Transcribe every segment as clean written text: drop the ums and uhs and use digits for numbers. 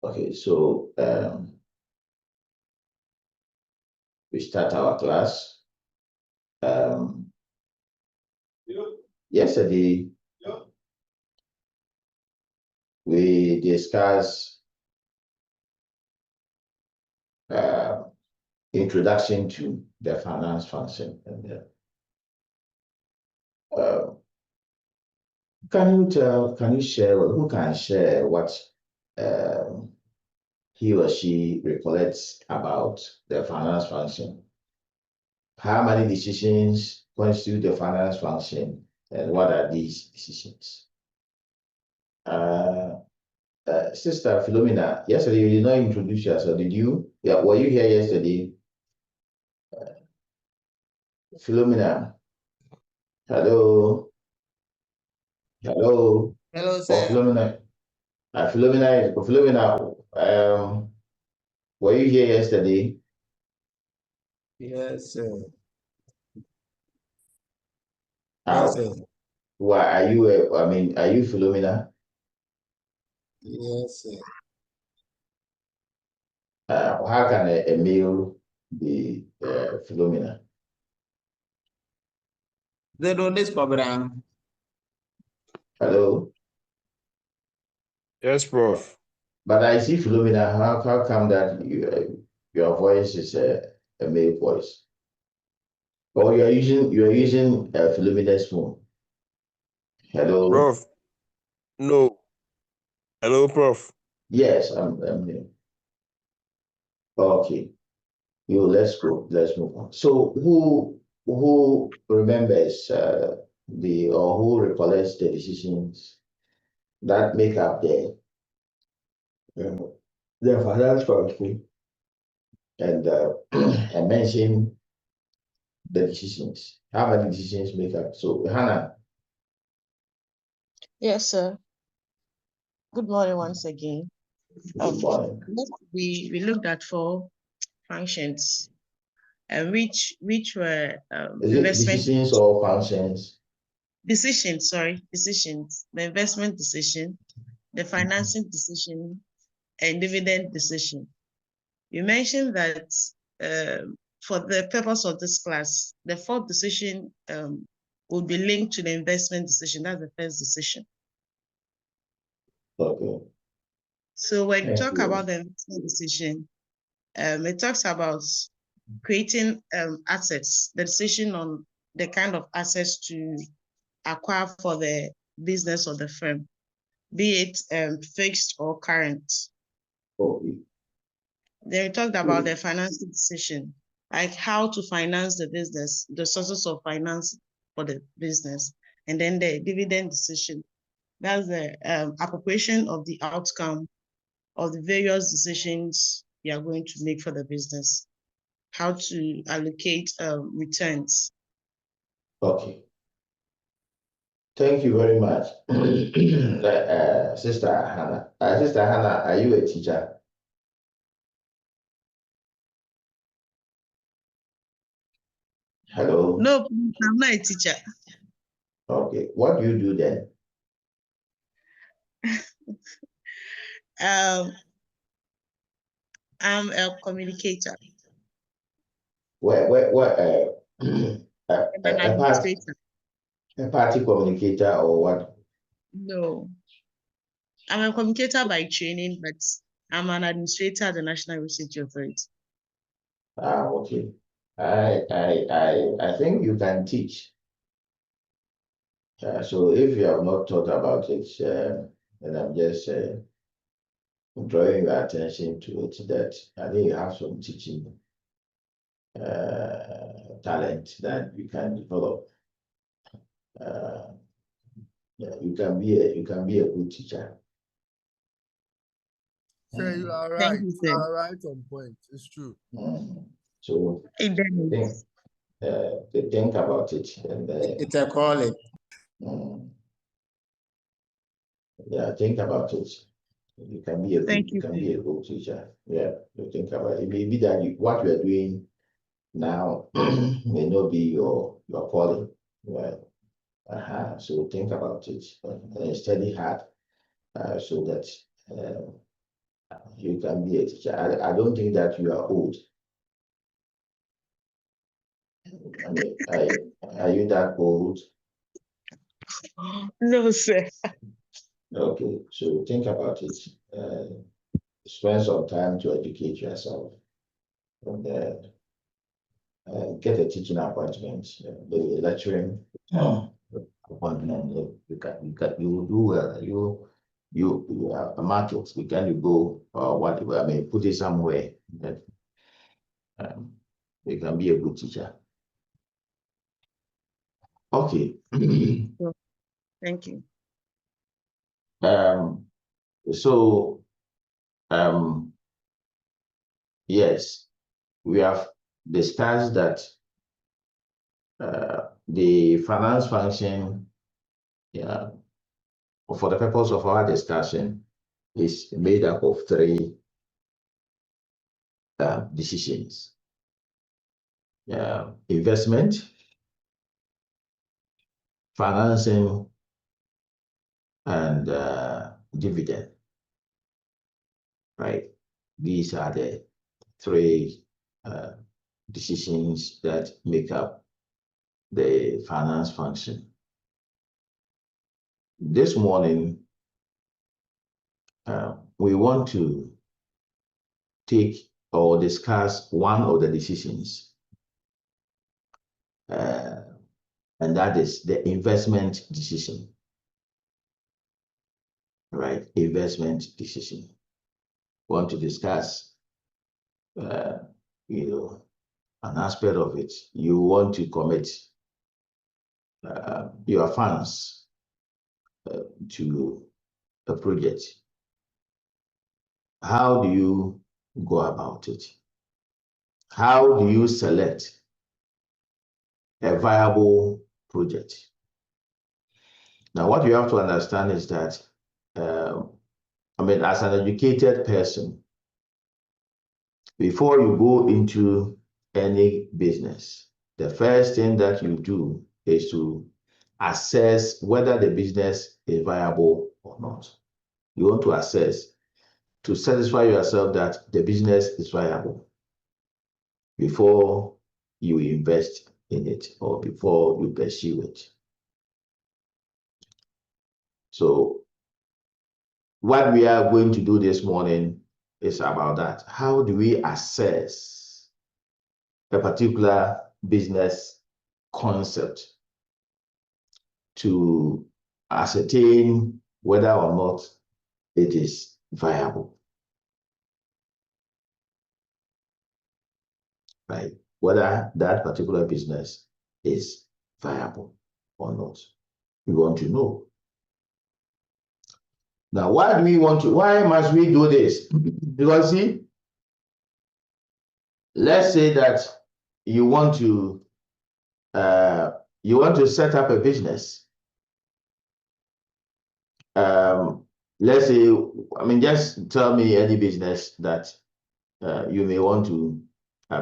Okay, so we start our class. Yesterday, we discussed introduction to the finance function. And can you share, who can share what he or she recollects about the finance function? How many decisions constitute the finance function, and what are these decisions? Sister Philomena, yesterday you did not introduce yourself, did you? Yeah, were you here yesterday? Philomena, hello, hello. Hello, Oh, sir. Philomena, Philomena, were you here yesterday? Yes, sir. Yes, sir. Why are you? Are you Philomena? Yes, sir. How can a male be Philomena? They do this program. Hello. Yes, Prof. But I see Philomena. How come that your voice is a male voice? Or you are using Philomena's phone? Hello. Prof. No. Hello, Prof. Yes, I'm here. Okay. Let's go. Let's move on. So who remembers who recollects the decisions that make up the finance function, and and mention the decisions. How many decisions make up? So Hannah. Yes, sir. Good morning once again. Good morning. We looked at 4 functions, which were Is it decisions or functions? Decisions. The investment decision, the financing decision, and dividend decision. You mentioned that for the purpose of this class, the 4th decision will be linked to the investment decision. That's the first decision. Okay. So when you talk about the investment decision, it talks about creating assets, the decision on the kind of assets to acquire for the business or the firm, be it fixed or current. Okay. Then we talked about the financing decision, like how to finance the business, the sources of finance for the business, and then the dividend decision. That's the appropriation of the outcome of the various decisions you are going to make for the business, how to allocate returns. Okay. Thank you very much, Sister Hannah. Sister Hannah, are you a teacher? Hello. No, I'm not a teacher. Okay. What do you do then? I'm a communicator. An administrator. A party communicator or what? No, I'm a communicator by training, but I'm an administrator at the National Research Authority. Okay. I think you can teach. So if you have not thought about it, and I'm just drawing your attention to it, that I think you have some teaching talent that you can develop. Yeah, you can be a good teacher. Sir, you are right. You are right on point. It's true. So think about it, and it's a calling. Yeah, think about it. You can be a good teacher. Yeah, you think about it. Maybe that what you are doing now may not be your calling. Right? So think about it and study hard, so that you can be a teacher. I don't think that you are old. I mean, are you that old? No, sir. Okay, so think about it. Spend some time to educate yourself, and get a teaching appointment, maybe a lecturing appointment. You will do well. You are a market. You can go or whatever. I mean, put it somewhere that you can be a good teacher. Okay. Thank you. So yes, we have discussed that the finance function, yeah, for the purpose of our discussion, is made up of three decisions: investment, financing, and dividend. Right? These are the three decisions that make up the finance function. This morning, we want to take or discuss one of the decisions, and that is the investment decision. Right? Investment decision. We want to discuss, an aspect of it. You want to commit your funds to a project. How do you go about it? How do you select a viable project? Now, what you have to understand is that, as an educated person, before you go into any business, the first thing that you do is to assess whether the business is viable or not. You want to assess to satisfy yourself that the business is viable before you invest in it or before you pursue it. So what we are going to do this morning is about that. How do we assess a particular business concept to ascertain whether or not it is viable? Right? Whether that particular business is viable or not. We want to know. Now, why must we do this? Because see, let's say that you want to set up a business. Let's say, just tell me any business that you may want to.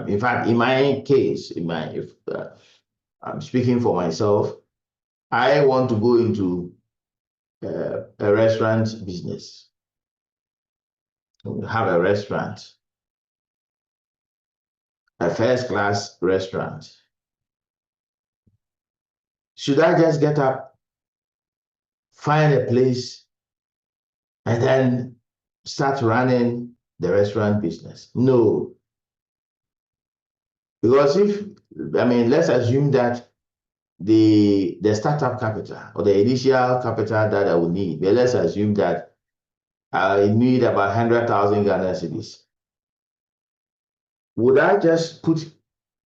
In fact, in my case, if I'm speaking for myself, I want to go into a restaurant business. Have a restaurant, a first-class restaurant. Should I just get up, find a place, and then start running the restaurant business? No. Because let's assume that the startup capital or the initial capital that I would need, but let's assume that I need about 100,000 Ghana cedis. Would I just put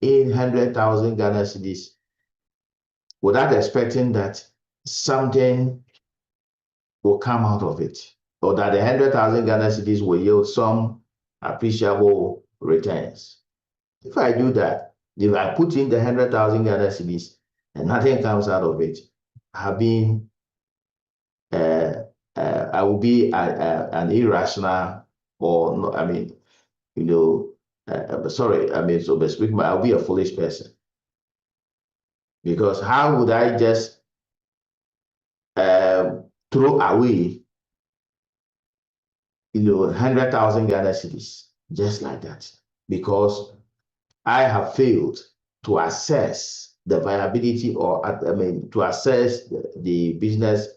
in 100,000 Ghana cedis without expecting that something will come out of it, or that the 100,000 Ghana cedis will yield some appreciable returns? If I do that, if I put in the 100,000 Ghana cedis and nothing comes out of it, I will be an irrational, or no, I'll be a foolish person. Because how would I just throw away 100,000 Ghana cedis, just like that, because I have failed to assess the viability or, to assess the business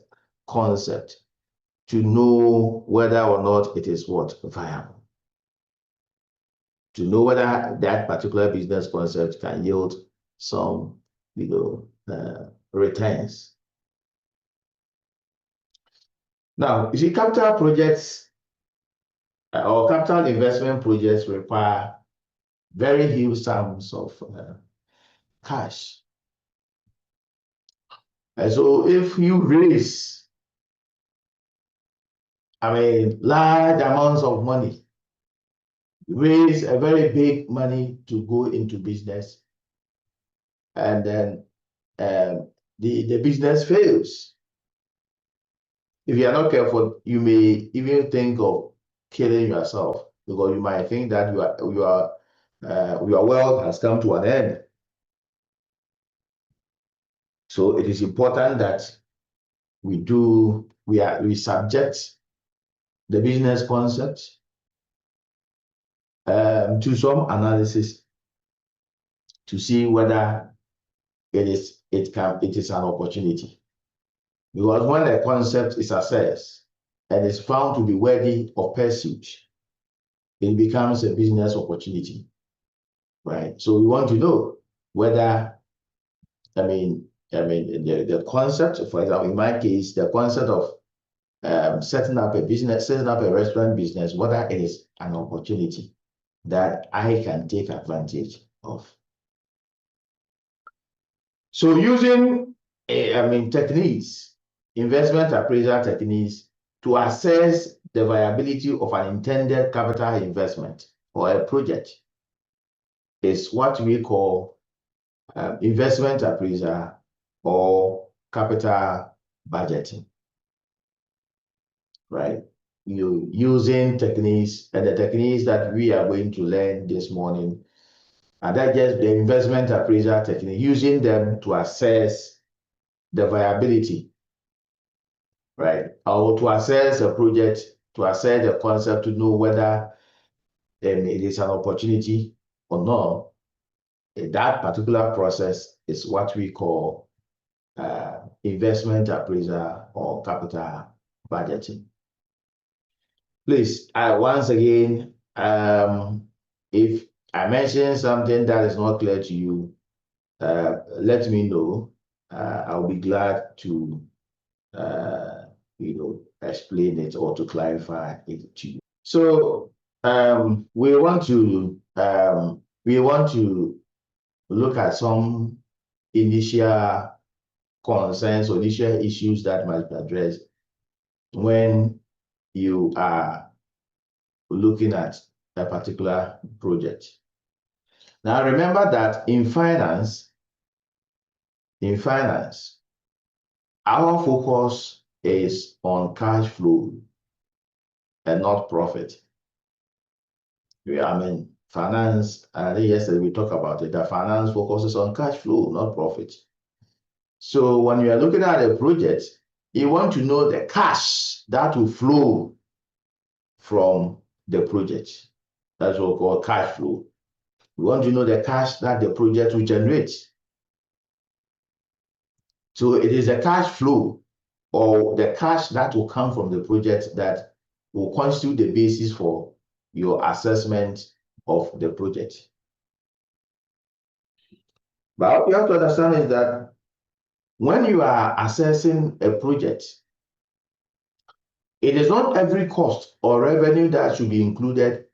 concept to know whether or not it is viable. To know whether that particular business concept can yield some, returns. Now, you see, capital projects or capital investment projects require very huge sums of cash. And so if you raise, large amounts of money, raise a very big money to go into business, and then the business fails. If you are not careful, you may even think of killing yourself, because you might think that your wealth has come to an end. So it is important that we subject the business concept to some analysis to see whether it is an opportunity. Because when a concept is assessed and is found to be worthy of pursuit, it becomes a business opportunity, right? So we want to know whether, the concept, for example, in my case, the concept of setting up a restaurant business, whether it is an opportunity that I can take advantage of. So using, techniques, investment appraisal techniques to assess the viability of an intended capital investment or a project is what we call investment appraisal or capital budgeting, right? You using techniques, and the techniques that we are going to learn this morning, and that's just the investment appraisal technique, using them to assess the viability, right? Or to assess a project, to assess the concept, to know whether it is an opportunity or not. That particular process is what we call investment appraisal or capital budgeting. Please, once again, if I mention something that is not clear to you, let me know. I'll be glad to explain it or to clarify it to you. So we want to look at some initial concerns or initial issues that must be addressed when you are looking at a particular project. Now remember that in finance, our focus is on cash flow and not profit. Finance, I think yesterday we talked about it, that finance focuses on cash flow, not profit. So when you are looking at a project, you want to know the cash that will flow from the project. That's what we call cash flow. We want to know the cash that the project will generate. So it is the cash flow or the cash that will come from the project that will constitute the basis for your assessment of the project. But what you have to understand is that when you are assessing a project, it is not every cost or revenue that should be included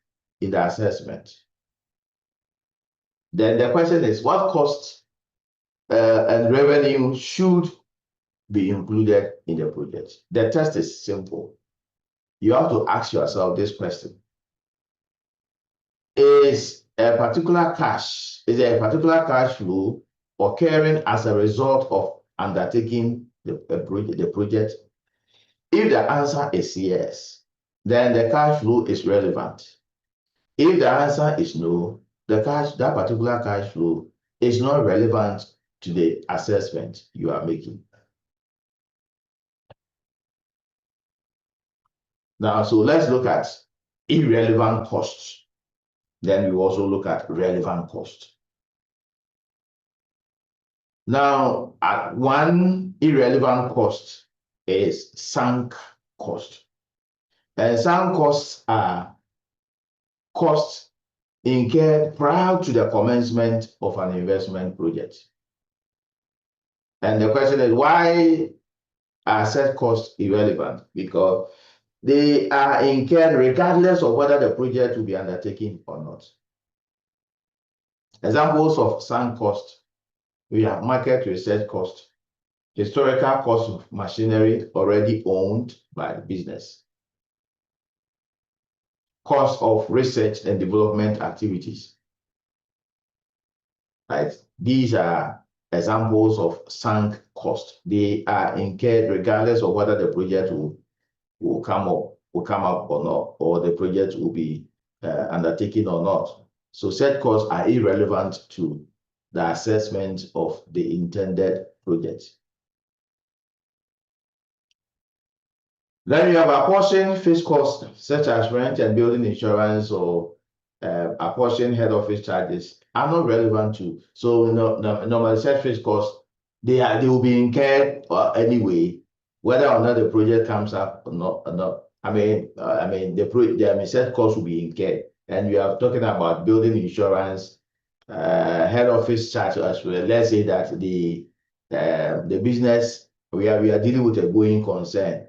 in the assessment. Then the question is, what costs and revenue should be included in the project? The test is simple. You have to ask yourself this question. Is a particular cash flow occurring as a result of undertaking the project? If the answer is yes, then the cash flow is relevant. If the answer is no, that particular cash flow is not relevant to the assessment you are making. Now, so let's look at irrelevant costs. Then we also look at relevant costs. Now, one irrelevant cost is sunk cost. And sunk costs are costs incurred prior to the commencement of an investment project. And the question is, why are such costs irrelevant? Because they are incurred regardless of whether the project will be undertaken or not. Examples of sunk costs: we have market research cost, historical cost of machinery already owned by the business, cost of research and development activities. Right? These are examples of sunk cost. They are incurred regardless of whether the project will come up or not, or the project will be undertaken or not. So said costs are irrelevant to the assessment of the intended project. Then you have apportioned fixed costs such as rent and building insurance, or apportioned head office charges are not relevant to. So normally said fixed costs, they will be incurred anyway, whether or not the project comes up or not. I mean the said costs will be incurred, and we are talking about building insurance, head office charge as well. Let's say that the business, we are dealing with a going concern.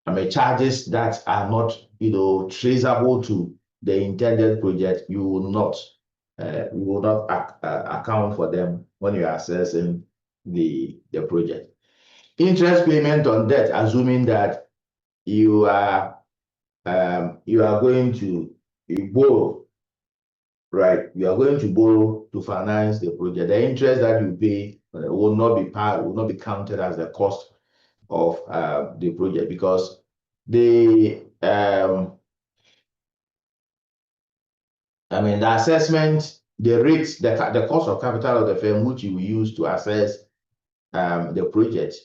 I mean, charges that are not, traceable to the intended project, you will not account for them when you are assessing the project. Interest payment on debt, assuming that you are going to borrow, right? You are going to borrow to finance the project. The interest that you pay will not be counted as the cost of the project, because the assessment, the rates, the cost of capital of the firm which you will use to assess the project,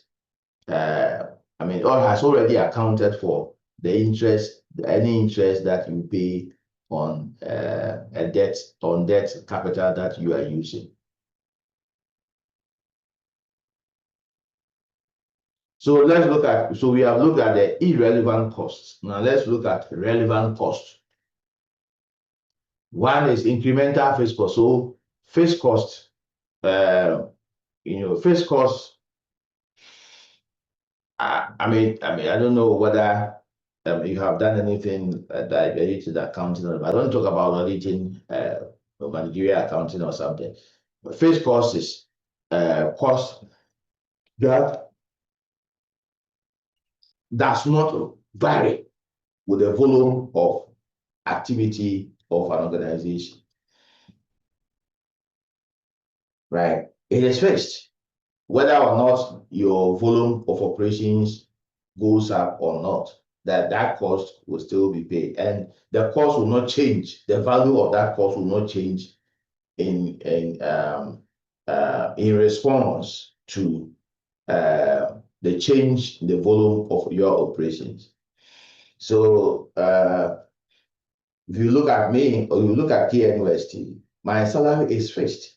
all has already accounted for the interest, any interest that you pay on debt capital that you are using. So let's look at, we have looked at the irrelevant costs. Now let's look at relevant costs. One is incremental fixed cost. So fixed cost, fixed cost, I don't know whether you have done anything related to accounting, but I don't talk about auditing, managerial accounting or something. But fixed cost is cost that does not vary with the volume of activity of an organization, right? It is fixed. Whether or not your volume of operations goes up or not, that cost will still be paid, and the cost will not change. The value of that cost will not change in response to the change in the volume of your operations. So if you look at me, or you look at KNUST, my salary is fixed.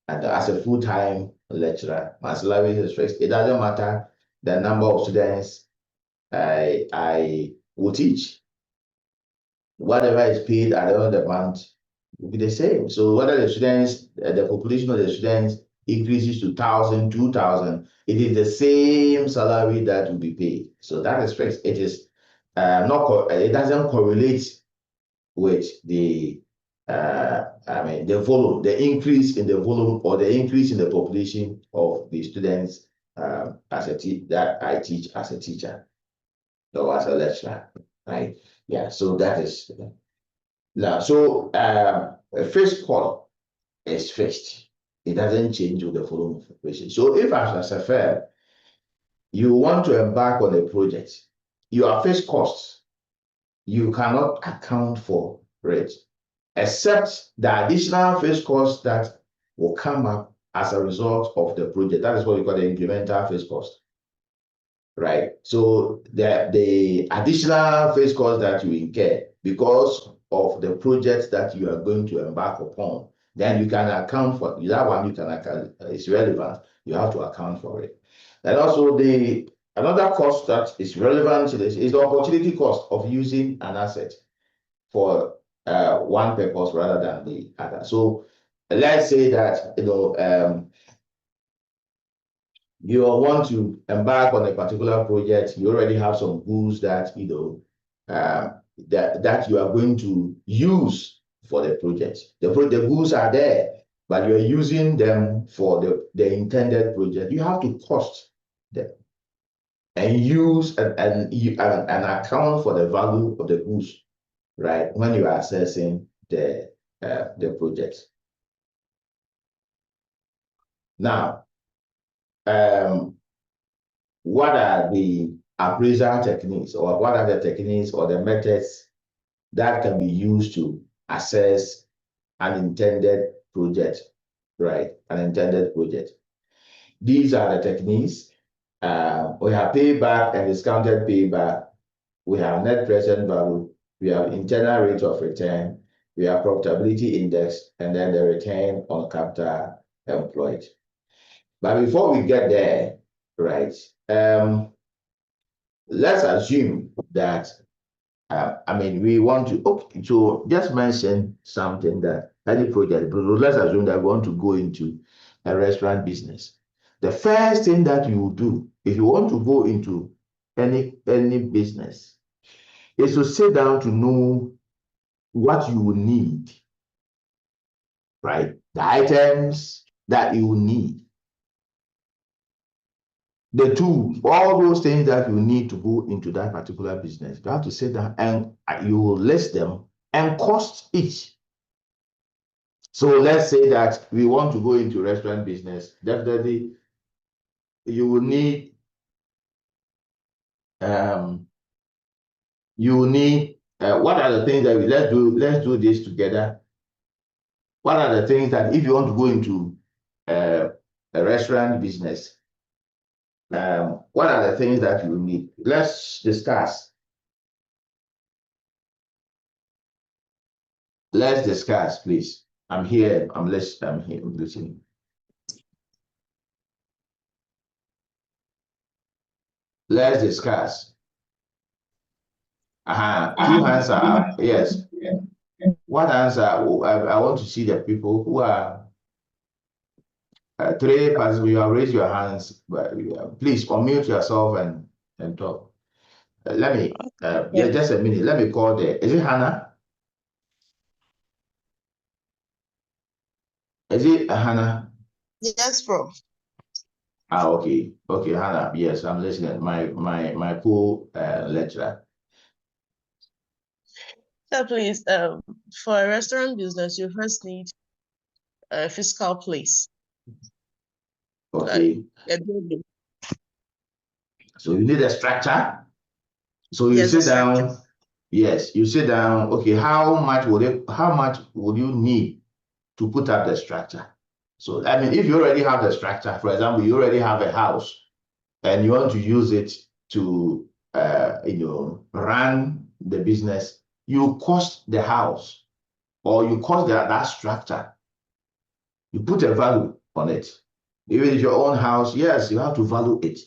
And as a full-time lecturer, my salary is fixed. It doesn't matter the number of students I will teach. Whatever is paid at the end of the month will be the same. So whether the students, the population of the students increases to 1,000, 2,000, it is the same salary that will be paid. So that is fixed. It is it doesn't correlate with the the volume, the increase in the volume or the increase in the population of the students that I teach as a teacher or as a lecturer, right? Yeah, so that is now. So a fixed cost is fixed. It doesn't change with the volume of population. So if as a firm you want to embark on a project, your fixed costs, you cannot account for it, except the additional fixed cost that will come up as a result of the project. That is what we call the incremental fixed cost. right? So the additional fixed cost that you incur because of the projects that you are going to embark upon, then you can account for that one. You can account, it's relevant. You have to account for it. And also another cost that is relevant to this is the opportunity cost of using an asset for one purpose rather than the other. So let's say that you want to embark on a particular project, you already have some goods that that you are going to use for the project. The goods are there, but you're using them for the intended project. You have to cost them and use and account for the value of the goods, right? When you are assessing the project. Now, what are the appraisal techniques, or what are the techniques or the methods that can be used to assess an intended project, right? An intended project. These are the techniques. We have payback and discounted payback. We have net present value. We have internal rate of return. We have profitability index, and then the return on capital employed. But before we get there, right? Let's assume that we want to just mention something that any project, but let's assume that we want to go into a restaurant business. The first thing that you will do if you want to go into any business is to sit down to know what you will need, right? The items that you will need, the tools, all those things that you need to go into that particular business. You have to sit down and you will list them and cost each. So let's say that we want to go into restaurant business. Definitely, you will need what are the things that let's do this together. What are the things that if you want to go into a restaurant business, what are the things that you need? Let's discuss. Let's discuss, please. I'm here. I'm here. I'm listening. Let's discuss. Two hands are up. Yes. What answer? I want to see the people who are three persons. You have raised your hands, but please unmute yourself and talk. Let me. Yeah, just a minute. Let me call the. Is it Hannah? Is it Hannah? Yes, bro. Okay, Hannah. Yes, I'm listening. My co-lecturer. So please, for a restaurant business, you first need a physical place. Okay. So you need a structure. So you sit down. Yes, you sit down. Okay, how much would you need to put up the structure? So if you already have the structure, for example, you already have a house and you want to use it to run the business, you cost the house or you cost that structure. You put a value on it. Even if your own house, yes, you have to value it.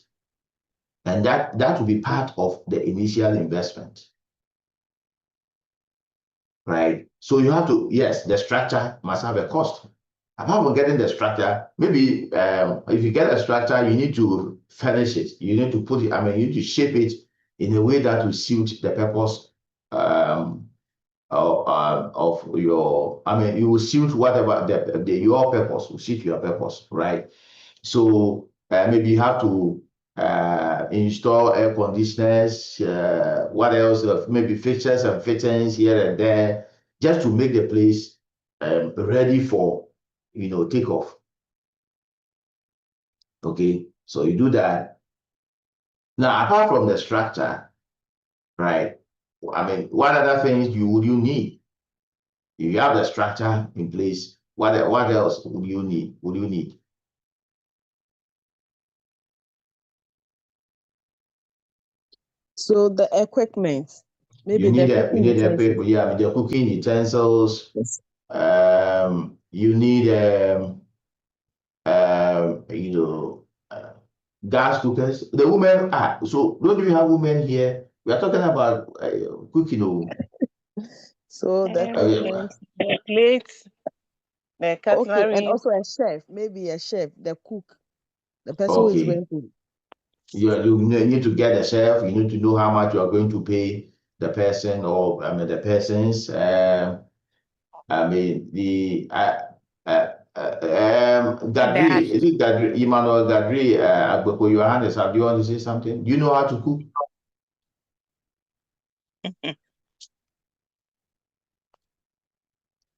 And that will be part of the initial investment. Right? So you have to, yes, the structure must have a cost. Apart from getting the structure, maybe if you get a structure, you need to furnish it. You need to put it, you need to shape it in a way that will suit the purpose of your, you will suit whatever your purpose, will suit your purpose, right? So maybe you have to install air conditioners, what else, maybe fixtures and fittings here and there, just to make the place ready for takeoff. Okay, so you do that. Now, apart from the structure, right? What other things would you need? If you have the structure in place, what else would you need? So the equipment, maybe you need the you need a paper, yeah, the cooking utensils. Yes. You need gas cookers. The women so don't you have women here? We are talking about cooking. So the equipment, the plates, the cutlery. okay, and also a chef, maybe a chef, the cook, the person who is Okay. going to. You need to get a chef. You need to know how much you are going to pay the person, or the persons. Gadri, is it Gadri? Emmanuel Gadri, Agbeko Johannes, do you want to say something? Do you know how to cook?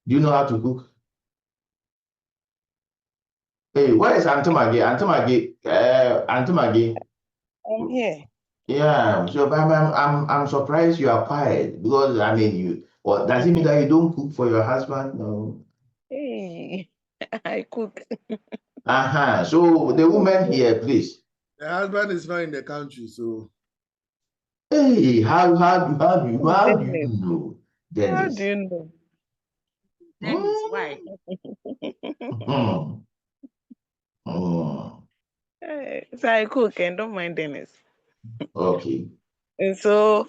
Do you know how to cook? Hey, where is Antomagi? Antomagi. I'm here. Yeah, so I'm surprised you are quiet, because does it mean that you don't cook for your husband? No. Hey, I cook. So the woman here, please. The husband is not in the country, so. Hey, how do you know? How do you know? Dennis, Why? So I cook and don't mind Dennis. Okay. And so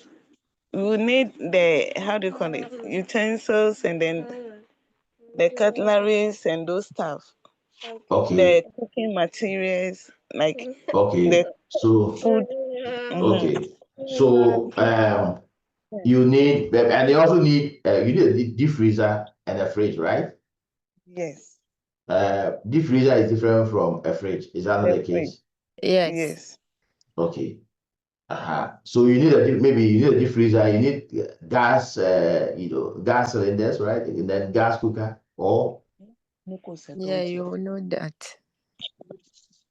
we need the, how do you call it, utensils, and then the cutleries and those stuff. Okay. The cooking materials, like Okay. the food. Okay. So you need, and they also need you need a deep freezer and a fridge, right? Yes. Deep freezer is different from a fridge. Is that not the case? Yes. Okay. So you need maybe you need a deep freezer. You need gas, gas cylinders, right? And then gas cooker, or Yeah, you know that.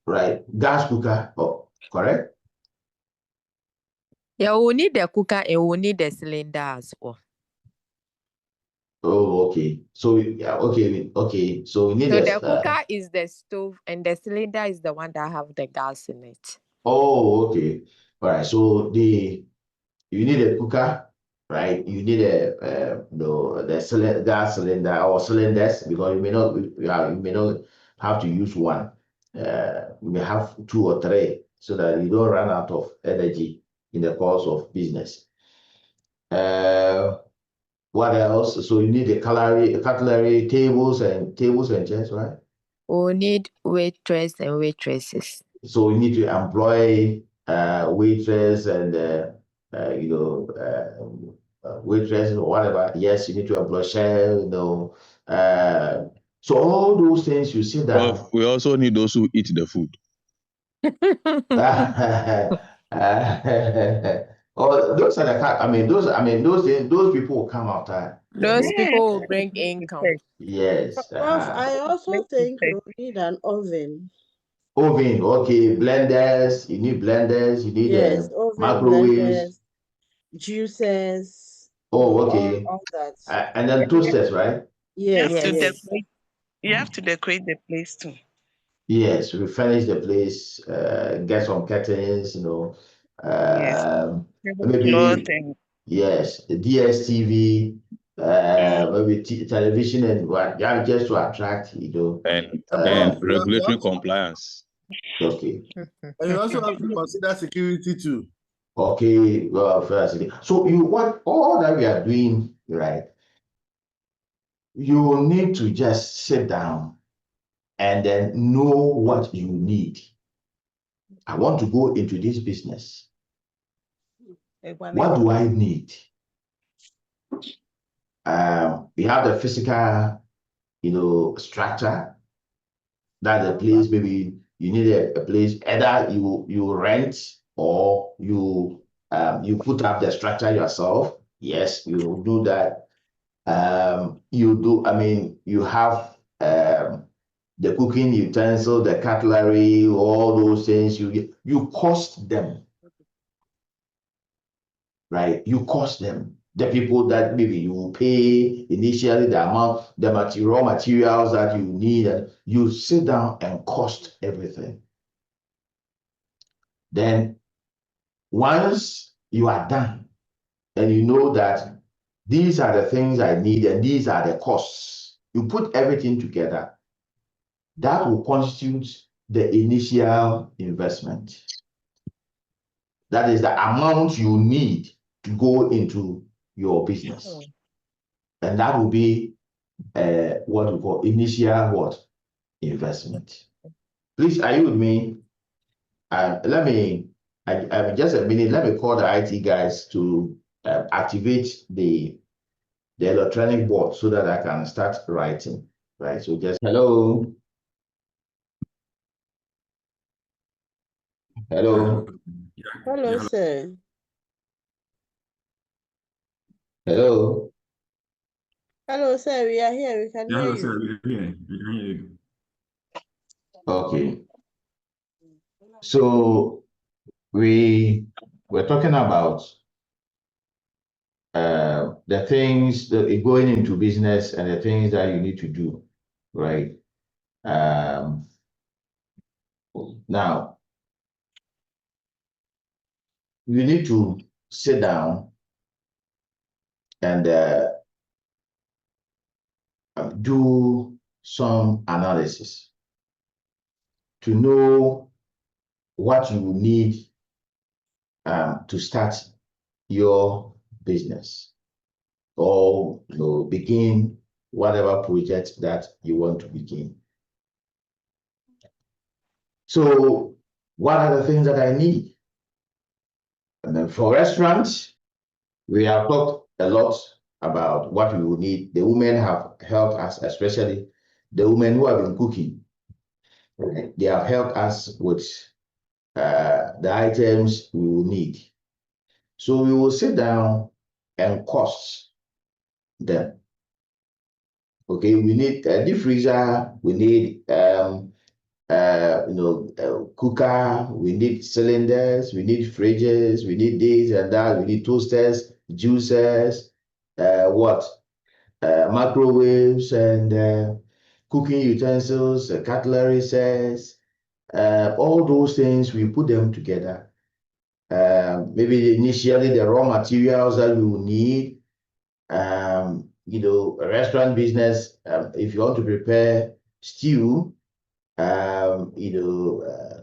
right, gas cooker, correct? Yeah, we need the cooker and we need the cylinder as well. Oh, okay. So yeah, okay. So we need So the cooker is the stove and the cylinder is the one that have the gas in it. Oh, okay. All right. So you need a cooker, right? You need the gas cylinder or cylinders, because you may not have to use one. You may have 2 or 3, so that you don't run out of energy in the course of business. What else? So you need the cutlery, tables and chairs, right? We need waitress and waitresses. So we need to employ waitress and waitress or whatever. Yes, you need to employ chef. So all those things you sit down. Well, we also need those who eat the food. Oh, those are those people will come after. Those people will bring income. Yes. I also think we need an oven. Oven, okay. Blenders, you need blenders. You need oven, microwaves, blenders, juicers. Oh, okay. All that. And then toasters, right? Yes. You have to decorate the place too. Yes, we furnish the place, get some curtains, maybe yes, the DSTV, maybe television and what, yeah, just to attract, and regulatory compliance. Okay. And you also have to consider security too. Okay, well, first, so what all that we are doing, right? You need to just sit down and then know what you need. I want to go into this business. What do I need? We have the physical, structure. That's a place. Maybe you need a place. Either you rent or you put up the structure yourself. Yes, you do that. You have the cooking utensil, the cutlery, all those things. You cost them. Right? You cost them. The people that maybe you pay initially, the amount, the raw materials that you need, and you sit down and cost everything. Then once you are done. And you know that these are the things I need and these are the costs. You put everything together. That will constitute the initial investment. That is the amount you need to go into your business. And that will be what we call initial investment. Please, are you with me? Let me, just a minute, let me call the IT guys to activate the electronic board so that I can start writing, right? So just, hello. Hello. Hello, sir. Hello. Hello, sir. We are here. We can hear you. Sir, we can hear you. Okay. So we're talking about the things that going into business and the things that you need to do, right? Now you need to sit down and do some analysis to know what you need to start your business or begin whatever project that you want to begin. So what are the things that I need? And then for restaurants, we have talked a lot about what we will need. The women have helped us, especially the women who have been cooking. They have helped us with the items we will need. So we will sit down and cost them. Okay, we need a deep freezer, we need cooker, we need cylinders, we need fridges, we need this and that, we need toasters, juicers, microwaves and cooking utensils, cutlery sets, all those things, we put them together. Maybe initially the raw materials that we will need, a restaurant business, if you want to prepare stew,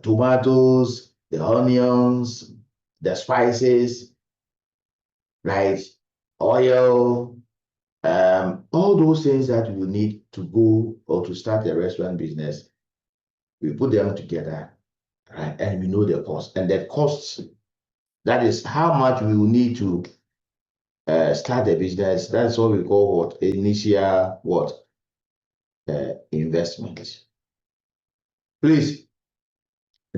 tomatoes, the onions, the spices, right? Oil, all those things that you need to go or to start a restaurant business, we put them together, right? And we know the cost. And the costs, that is how much we will need to start the business. That's what we call initial investment. Please,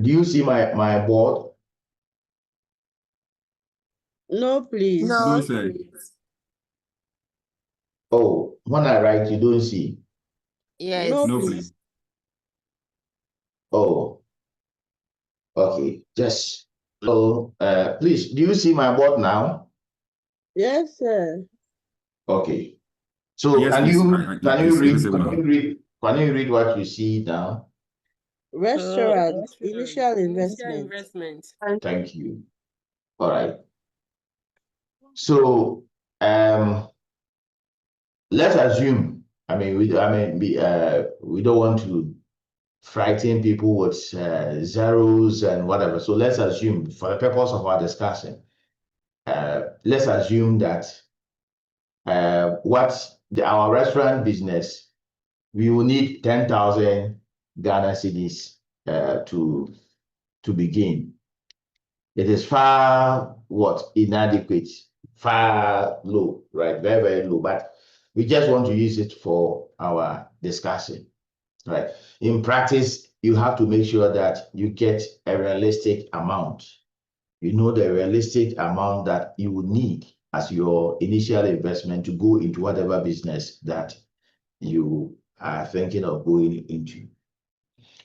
do you see my board? No, please. No, sir. Oh, when I write, you don't see. Yes. No, No, please. Oh, okay. Just please, do you see my board now? Yes, sir. Okay. So Yes, can please. you read what you see now? Restaurant, initial investment. Thank you. All right. So let's assume, we don't want to frighten people with zeros and whatever. So let's assume, for the purpose of our discussion, let's assume that our restaurant business, we will need 10,000 Ghana cedis to begin. It is far inadequate, far low, right? Very, very low. But we just want to use it for our discussion, right? In practice, you have to make sure that you get a realistic amount. You know the realistic amount that you would need as your initial investment to go into whatever business that you are thinking of going into.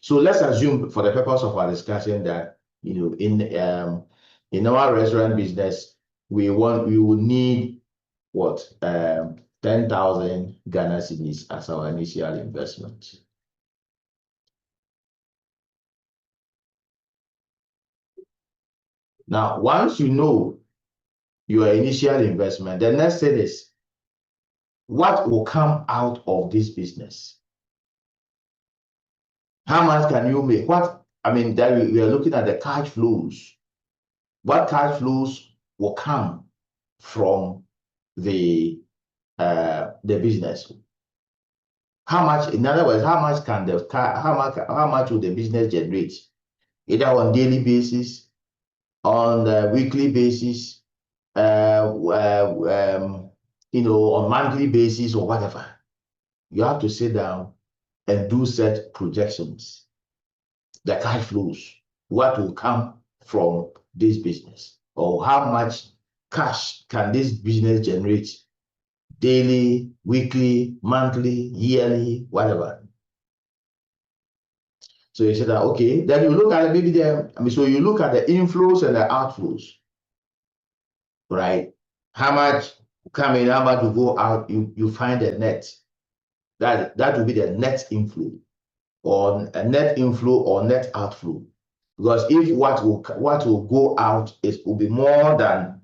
So let's assume, for the purpose of our discussion, that in our restaurant business, we will need 10,000 Ghana cedis as our initial investment. Now, once you know your initial investment. The next thing is, what will come out of this business? How much can you make? Then we are looking at the cash flows. What cash flows will come from the business? How much, in other words, how much will the business generate? Either on daily basis, on the weekly basis, on monthly basis or whatever. You have to sit down and do set projections. The cash flows, what will come from this business, or how much cash can this business generate daily, weekly, monthly, yearly, whatever. So you say that, okay, then you look at so you look at the inflows and the outflows, right? How much come in, how much will go out, you find the net. That will be the net inflow, or a net inflow or net outflow. Because if what will go out will be more than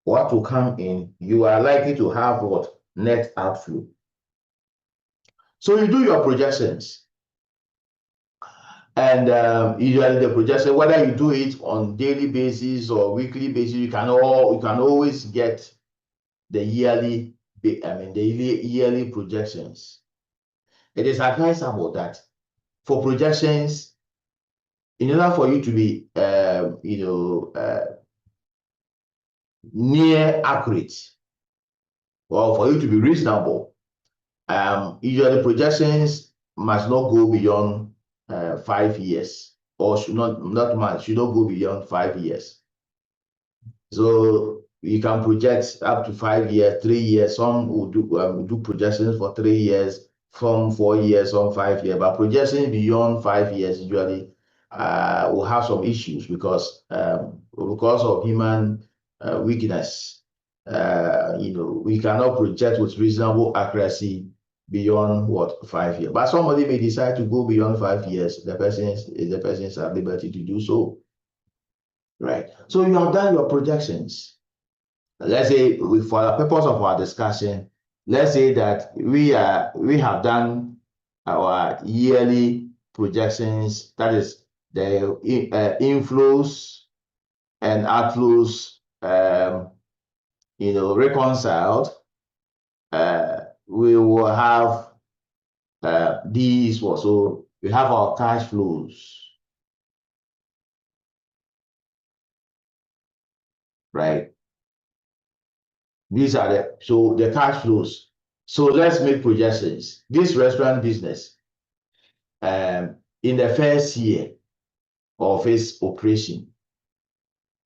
what will come in, you are likely to have what? Net outflow. So you do your projections. And usually the projection, whether you do it on daily basis or weekly basis, you can always get the yearly projections. It is advisable that for projections, in order for you to be near accurate, or for you to be reasonable, usually projections must not go beyond 5 years, or should not go beyond 5 years. So you can project up to 5 years, 3 years. Some will do projections for 3 years, from 4 years, some 5 years. But projections beyond 5 years usually will have some issues because of human weakness. We cannot project with reasonable accuracy beyond 5 years. But somebody may decide to go beyond 5 years. The person is at liberty to do so. Right. So you have done your projections. Let's say, for the purpose of our discussion, let's say that we have done our yearly projections. That is the inflows and outflows, reconciled. We will have these. So we have our cash flows. Right. These are the cash flows. So let's make projections. This restaurant business, in the first year of its operation,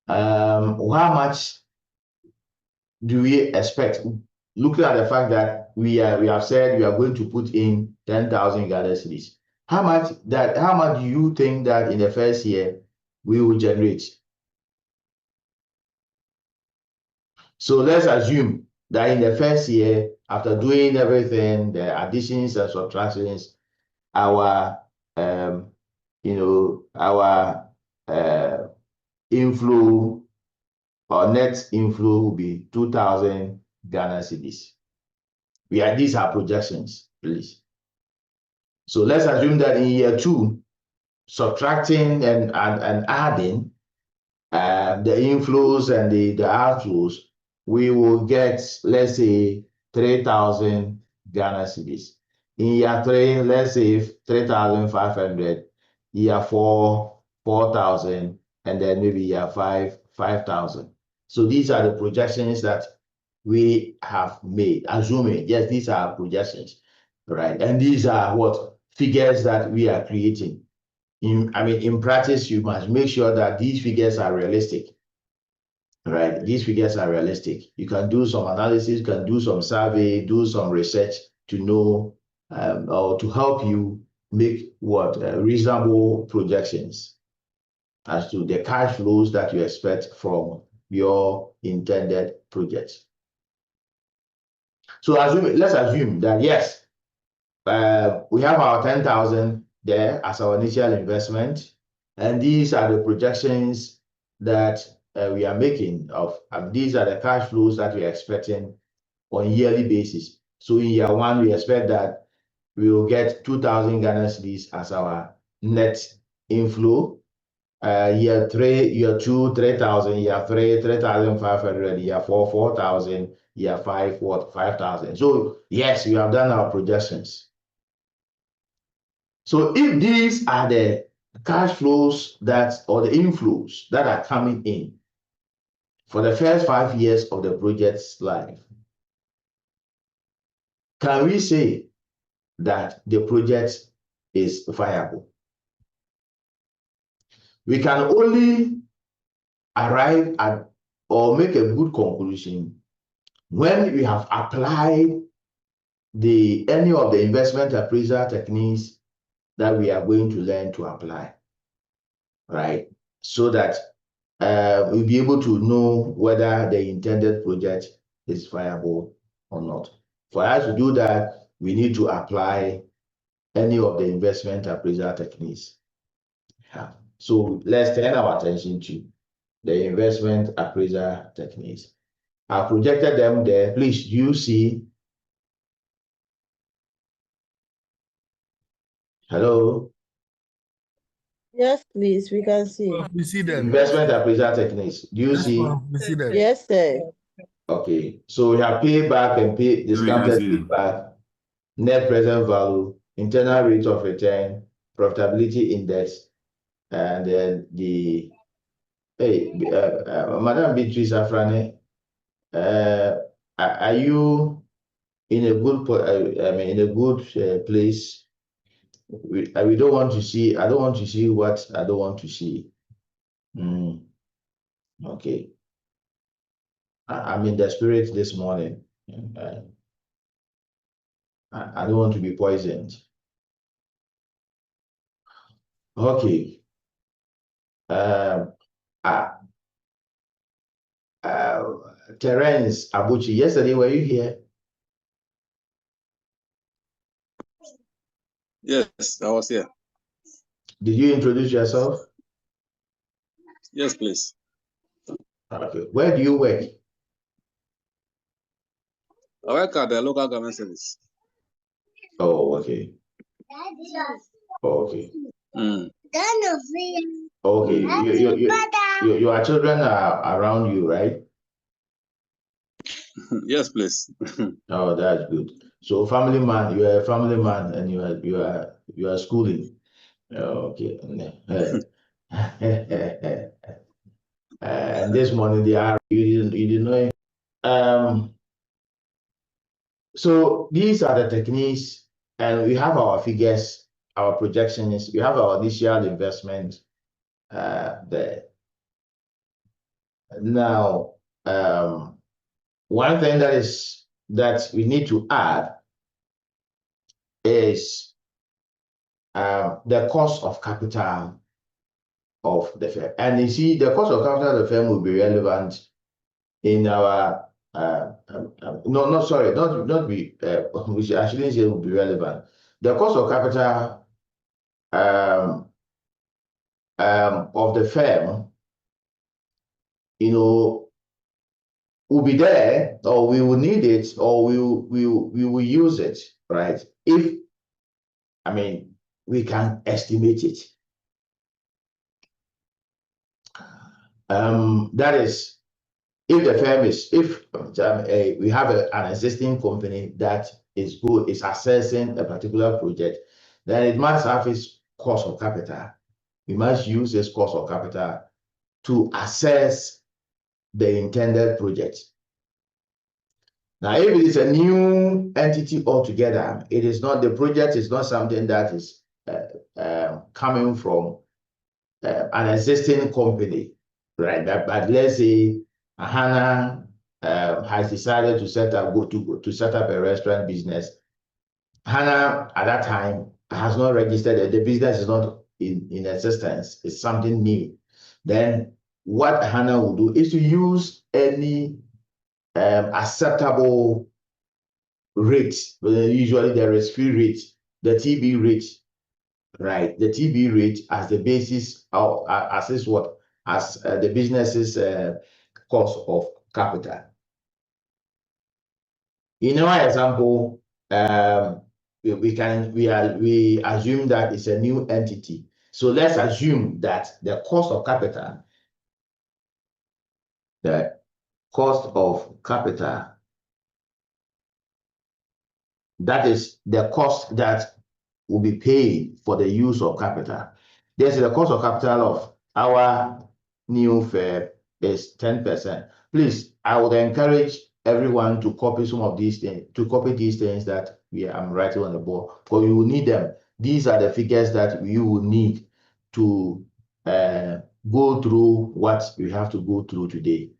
how much do we expect? Looking at the fact that we have said we are going to put in 10,000 Ghana cedis. How much do you think that in the first year we will generate? So let's assume that in the first year, after doing everything, the additions and subtractions, our inflow or net inflow will be 2,000 Ghana cedis. These are projections, please. So let's assume that in year 2, subtracting and adding the inflows and the outflows, we will get, let's say, 3,000 Ghana cedis. In year 3, let's say 3,500. Year 4, 4,000, and then maybe year 5, 5,000. So these are the projections that we have made, assuming, yes, these are projections, right? And these are figures that we are creating. In practice, you must make sure that these figures are realistic, right? These figures are realistic. You can do some analysis, you can do some survey, do some research to know or to help you make reasonable projections as to the cash flows that you expect from your intended projects. So let's assume that yes, we have our 10,000 there as our initial investment, and these are the projections that we are making of these are the cash flows that we are expecting on yearly basis. So in year one, we expect that we will get 2,000 Ghana cedis as our net inflow. Year three, year two, 3,000, year three, 3,500, year four, 4,000, year five, 5,000. So yes, we have done our projections. So if these are the cash flows or the inflows that are coming in for the first 5 years of the project's life, can we say that the project is viable? We can only arrive at or make a good conclusion when we have applied any of the investment appraisal techniques that we are going to learn to apply, right? So that we'll be able to know whether the intended project is viable or not. For us to do that, we need to apply any of the investment appraisal techniques. Yeah. So let's turn our attention to the investment appraisal techniques. I projected them there. Please, do you see? Hello? Yes, please, we can see. We see them. Investment appraisal techniques. Do you see? We see them. Yes, sir. Okay. So we have payback and discounted payback, net present value, internal rate of return, profitability index, and then the Madam Beatrice Afrane, are you in a good place? We don't want to see. I don't want to see what I don't want to see. Okay. I'm in the spirit this morning. I don't want to be poisoned. Okay. Terence Abuchi, yesterday, were you here? Yes, I was here. Did you introduce yourself? Yes, please. Okay. Where do you work? I work at the local government service. Oh, okay. Okay. Okay. Your children are around you, right? Yes, please. Oh, that's good. So family man, you are a family man, and you are schooling. Okay. And this morning you didn't know. So these are the techniques, and we have our figures, our projections. We have our initial investment there. Now, one thing that we need to add is the cost of capital of the firm. And you see, the cost of capital of the firm will be relevant in our not be we should actually say will be relevant. The cost of capital of the firm, will be there, or we will need it, or we will use it, right? If we can estimate it. That is, if the firm we have an existing company that is assessing a particular project, then it must have its cost of capital. We must use this cost of capital to assess the intended project. Now, if it is a new entity altogether, the project is not something that is coming from an existing company, right? But let's say Hannah has decided to set up a restaurant business. Hannah at that time has not registered. The business is not in existence. It's something new. Then what Hannah will do is to use any acceptable rate. Usually there is fee rate, the TB rate, right? The TB rate as the basis as is what as the business's cost of capital. In our example, we assume that it's a new entity. So let's assume that the cost of capital, that is the cost that will be paid for the use of capital. This is the cost of capital of our new firm is 10%. Please, I would encourage everyone to copy some of these things, that I'm writing on the board, because you will need them. These are the figures that you will need to go through what we have to go through today.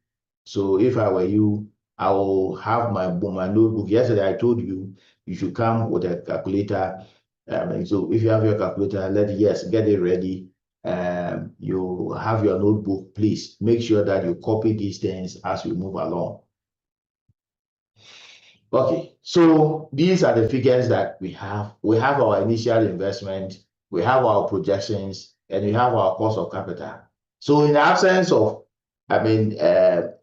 So if I were you, I will have my notebook. Yesterday, I told you should come with a calculator. So if you have your calculator, get it ready. You have your notebook. Please make sure that you copy these things as we move along. Okay, so these are the figures that we have. We have our initial investment, we have our projections, and we have our cost of capital. So in the absence of, in the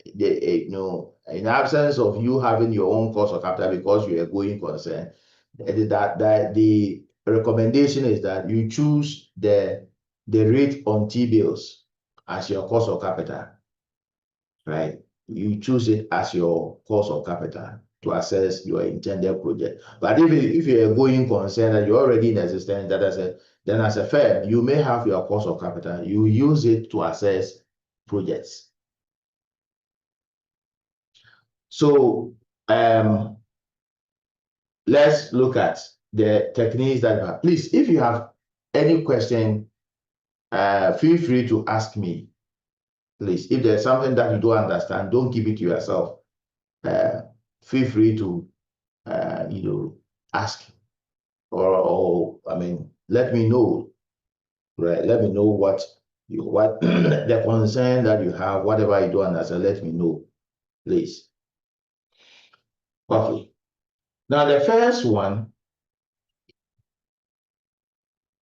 absence of you having your own cost of capital because you are going concern, the recommendation is that you choose the rate on T-bills as your cost of capital, right? You choose it as your cost of capital to assess your intended project. But if you are going concern that you're already in existence, then as a firm, you may have your cost of capital. You use it to assess projects. So let's look at the techniques that you have. Please, if you have any question, feel free to ask me. Please, if there's something that you don't understand, don't keep it to yourself. Feel free to ask or let me know, right? Let me know what the concern that you have, whatever you don't understand, let me know, please. Okay. Now the first one,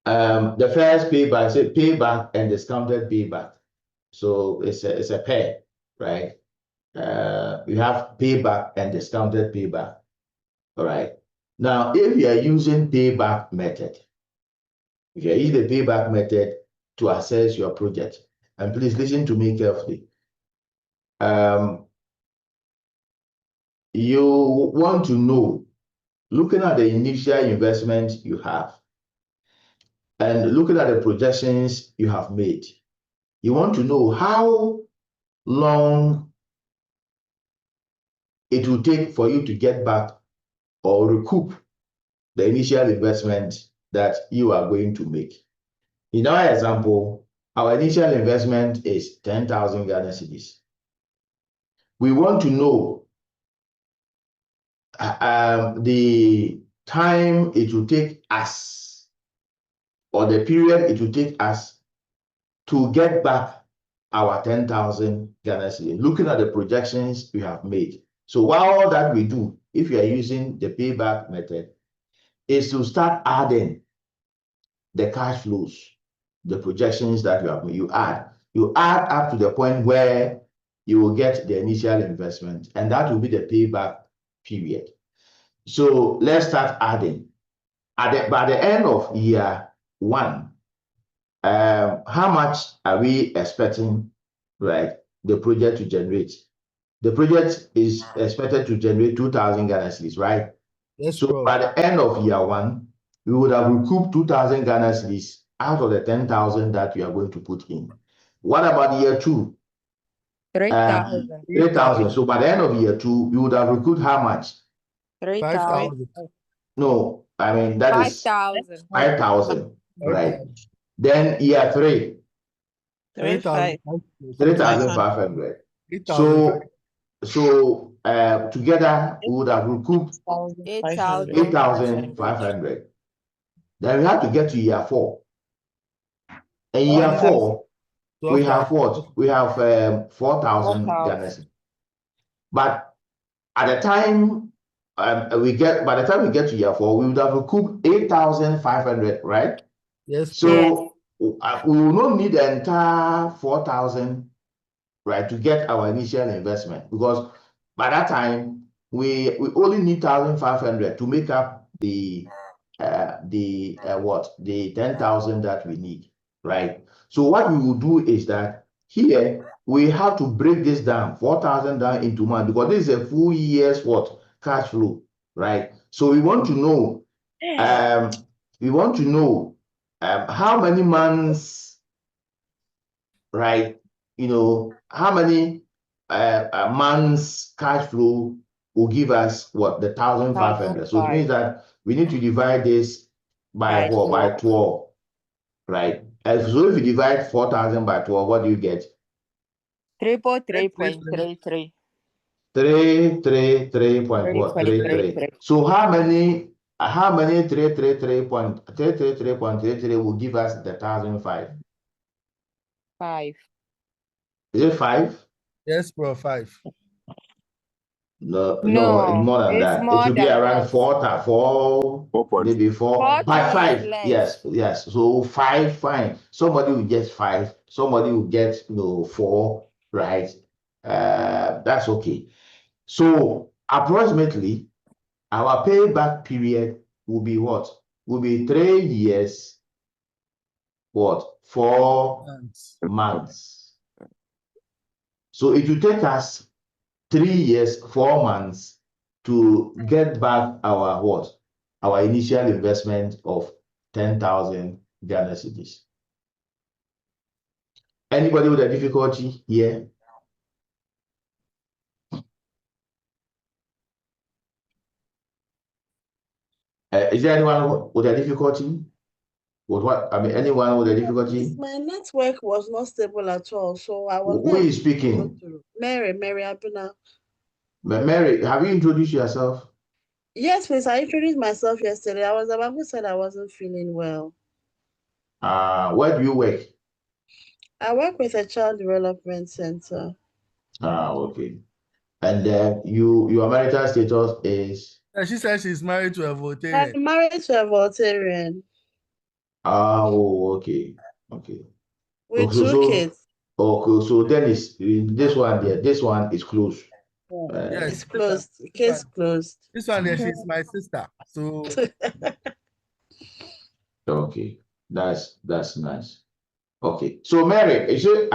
the first payback, say payback and discounted payback. So it's a pair, right? You have payback and discounted payback. All right. Now, if you are using payback method, if you use the payback method to assess your project, and please listen to me carefully. You want to know, looking at the initial investment you have and looking at the projections you have made, you want to know how long it will take for you to get back or recoup the initial investment that you are going to make. In our example, our initial investment is 10,000 Ghana cedis. We want to know the time it will take us, or the period it will take us to get back our 10,000 Ghana cedis, looking at the projections we have made. So all that we do, if you are using the payback method, is to start adding the cash flows, the projections that you have made. You add up to the point where you will get the initial investment, and that will be the payback period. So let's start adding. By the end of year one, how much are we expecting, right, the project to generate? The project is expected to generate 2,000 Ghana cedis, right? Yes, so bro. by the end of year one, we would have recouped 2,000 Ghana cedis out of the 10,000 that we are going to put in. What about year two? 3,000. 3,000. So by the end of year two, we would have recouped how much? 3,000. No, that is 5,000. 5,000, right? Then year three, 3,500. So together we would have recouped 8,500. Then we have to get to year four. In year four, we have what? We have 4,000 Ghana cedis. But at the time by the time we get to year four, we would have recouped 8,500, right? Yes. So we will not need the entire 4,000, right, to get our initial investment, because by that time we only need 1,500 to make up the 10,000 that we need, right? So what we will do is that here we have to break this down, 4,000 down into month, because this is a full year's cash flow, right? So we want to know how many months, right? How many months cash flow will give us the 1,500. So it means that we need to divide this by what? By 12, right? And so if you divide 4,000 by 12, what do you get? 3.33. 333.33. So how many 333.33 will give us the 1,005? 5. Is it 5? Yes, bro, 5. No, it's more than that. It should be around 4, maybe 4. By 5, yes. So 5, fine. Somebody will get 5. Somebody will get 4, right? That's okay. So approximately, our payback period will be what? Will be 3 years. 4 months. So it will take us 3 years, 4 months to get back our initial investment of 10,000 Ghana cedis. Anybody with a difficulty here? Is there anyone with a difficulty? Anyone with a difficulty? My network was not stable at all, so I was. Who is speaking? Mary Abuna. Mary, have you introduced yourself? Yes, please. I introduced myself yesterday. I was the one who said I wasn't feeling well. Where do you work? I work with a child development center. Okay. And your marital status is? She said she's married to a Voltarian. I'm married to a Voltarian. Oh, okay. With 2 kids. Okay, so then is this one there. This one is closed. Yes, it's closed. Case closed. This one there, she's my sister. So okay, that's nice. Okay, so Mary, is it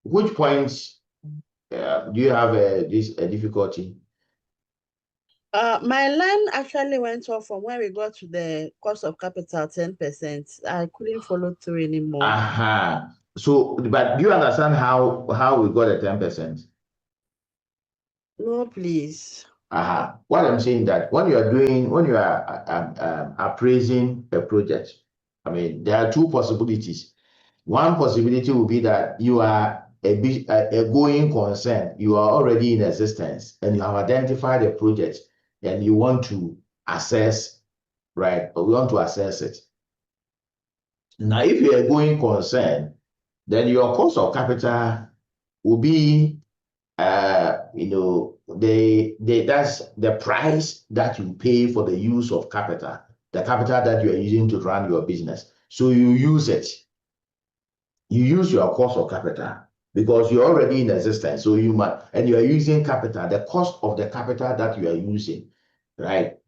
which points do you have this difficulty? My line actually went off from when we got to the cost of capital 10%. I couldn't follow through anymore. So, but do you understand how we got a 10%? No, please. What I'm saying that when you are appraising a project, I mean, there are 2 possibilities. One possibility will be that you are a going concern. You are already in existence and you have identified a project and you want to assess, right? Or we want to assess it. Now, if you're a going concern, then your cost of capital will be, that's the price that you pay for the use of capital, the capital that you are using to run your business. So you use it. You use your cost of capital because you're already in existence. So you are using capital, the cost of the capital that you are using, right?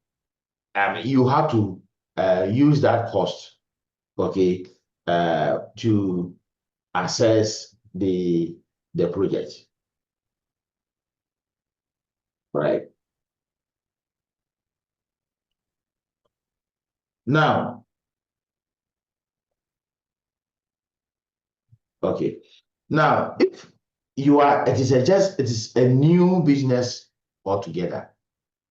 You have to use that cost, okay, to assess the project, right? Now, okay. Now, if you are, it is a new business altogether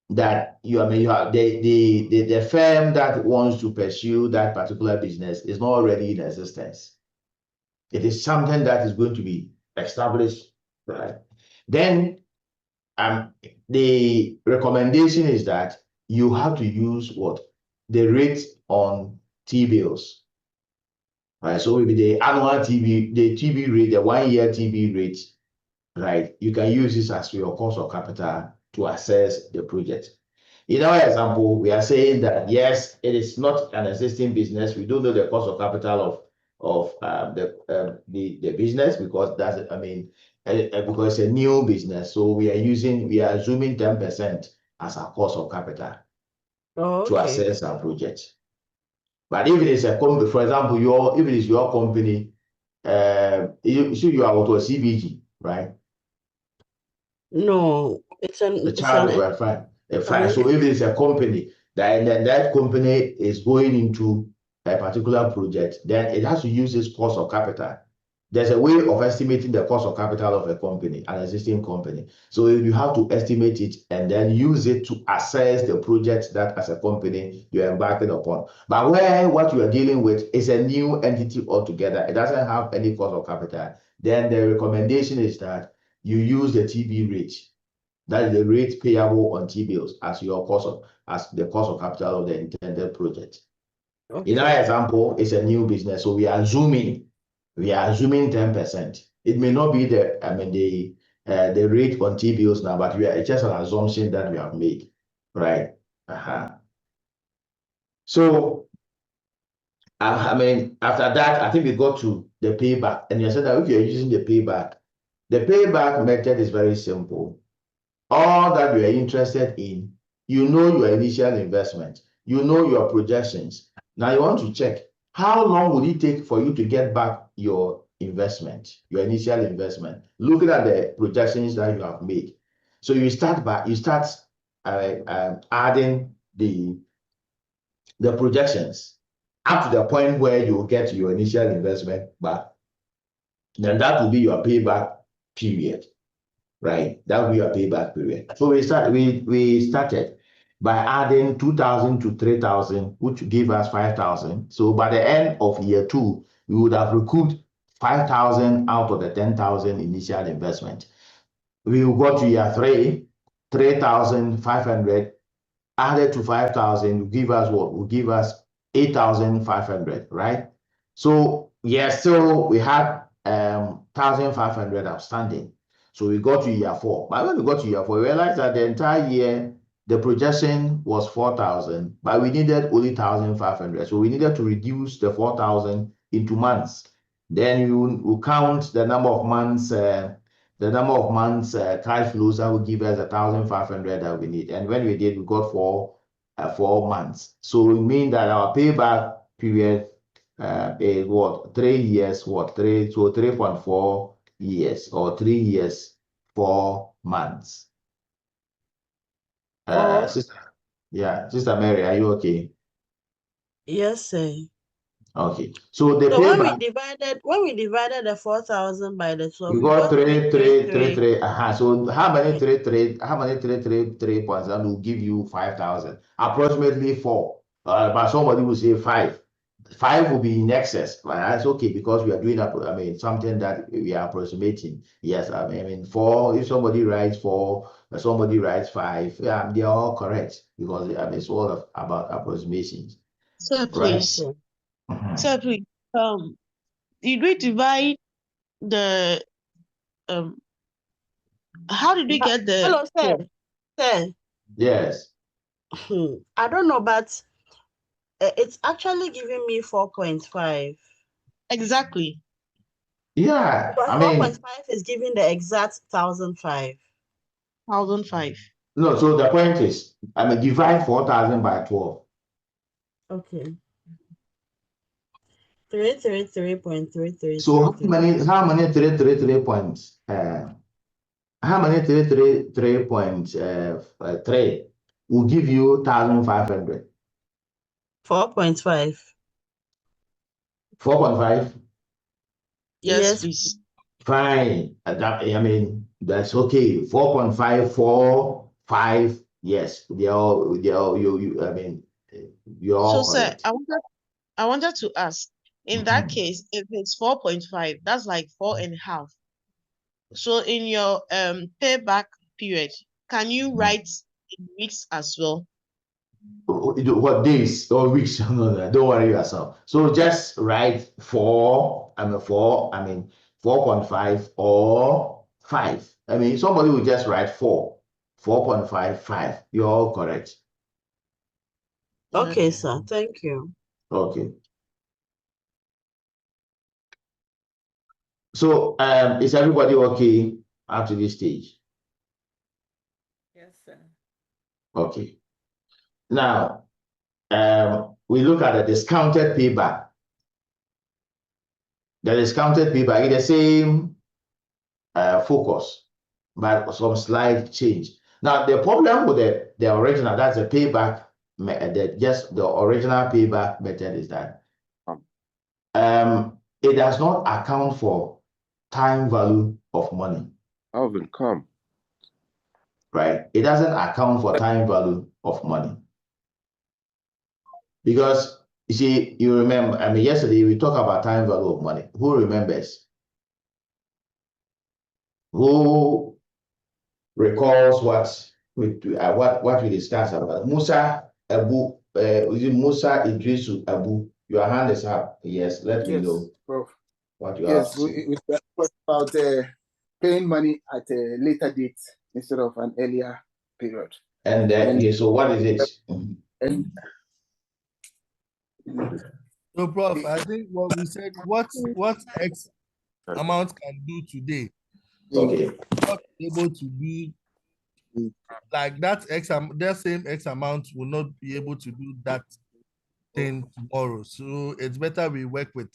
that you have the firm that wants to pursue that particular business is not already in existence. It is something that is going to be established, right? Then the recommendation is that you have to use the rate on T-bills. Right, so maybe the annual the TB rate, the 1-year TB rate, right? You can use this as your cost of capital to assess the project. In our example, we are saying that yes, it is not an existing business. We don't know the cost of capital of the business because because it's a new business. So we are assuming 10% as our cost of capital to assess our project. But if it is a company, for example, if it is your company, you are auto CBG, right? No, it's A child, fine. So if it's a company, then that company is going into a particular project, then it has to use its cost of capital. There's a way of estimating the cost of capital of a company, an existing company. So you have to estimate it and then use it to assess the project that as a company you're embarking upon. But where what you are dealing with is a new entity altogether, it doesn't have any cost of capital, then the recommendation is that you use the TB rate. That is the rate payable on T-bills as the cost of capital of the intended project. In our example, it's a new business, so we are assuming 10%. It may not be the rate on T-bills now, but it's just an assumption that we have made, right? So after that, I think we got to the payback, and you said that if you're using the payback method is very simple. All that you are interested in, you know your initial investment, you know your projections. Now you want to check how long would it take for you to get back your investment, your initial investment, looking at the projections that you have made. So you start adding the projections up to the point where you get your initial investment back. Then that will be your payback period. Right, that will be a payback period. So we started by adding 2,000 to 3,000, which give us 5,000. So by the end of year 2, we would have recouped 5,000 out of the 10,000 initial investment. We will go to year 3, 3,500 added to 5,000 will give us what? Will give us 8,500, right? So yes, so we had 1,500 outstanding. So we got to year 4. But when we got to year 4, we realized that the entire year, the projection was 4,000, but we needed only 1,500. So we needed to reduce the 4,000 into months. Then you count the number of months, cash flows that will give us 1,500 that we need. And when we did, we got 4 months. So it means that our payback period is what? 3 years, what? 3.4 years, or 3 years, 4 months. Sister Mary, are you okay? Yes, sir. Okay. So the So payback, when we divided the 4,000 by the 12, we got 3. So how many 3 points? That will give you 5,000. Approximately 4. But somebody will say 5. 5 will be in excess, but that's okay because we are doing something that we are approximating. Yes, 4. If somebody writes 4, somebody writes 5, they are all correct because it's all about approximations. So please, so please, did we divide the how did we get the? Hello, sir. Yes. I don't know, but it's actually giving me 4.5. Exactly. Yeah, But 4.5 is giving the exact 1,005. 1,005. No, so the point is, divide 4,000 by 12. Okay. 333.333. So how many 333 points? How many 333.3 will give you 1,500? 4.5. 4.5? Yes, please. Fine. That's okay. 4.5, 4, 5. Yes, you're all So, correct. sir, I wanted to ask, in that case, if it's 4.5, that's like 4.5. So in your payback period, can you write in weeks as well? What days or weeks? No, don't worry yourself. So just write 4.5 or 5. Somebody will just write 4.5, 5. You're all correct. Okay, sir. Thank you. Okay. So, is everybody okay up to this stage? Yes, sir. Okay. Now, we look at the discounted payback. The discounted payback is the same focus, but some slight change. Now, the problem with the original, that's the payback, just the original payback method is that it does not account for time value of money. Alvin, come. Right? It doesn't account for time value of money. Because you see, you remember, I mean, yesterday we talked about time value of money. Who remembers? Who recalls what we discussed about? Musa Abu, is it Musa Idrisu Abu? Your hand is up. Yes, let me know Prof. what you have to say. We talked about paying money at a later date instead of an earlier period. And okay, so what is it? And So, Prof, I think what we said, what X amount can do today, Okay. not able to be like that that same X amount will not be able to do that thing tomorrow. So it's better we work with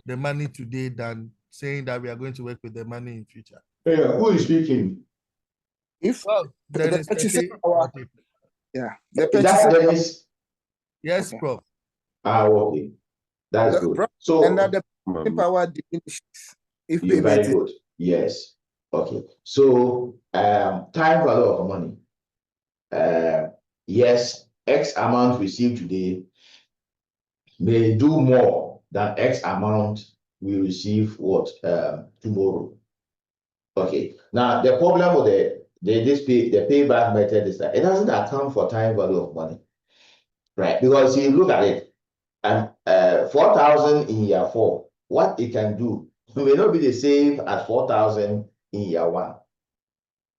the money today than saying that we are going to work with the money in future. Yeah, who is speaking? if Then the it's purchasing okay. power, yeah, the Is that purchasing Dennis? Yes, Okay. Prof. Okay. That's good. So and that the purchasing power diminishes if you're payment very good. Yes. Okay. So time value of money. Yes, X amount received today may do more than X amount we receive tomorrow. Okay. Now the problem with the payback method is that it doesn't account for time value of money, right? Because if you look at it, and 4,000 in year 4, what it can do may not be the same as 4,000 in year 1,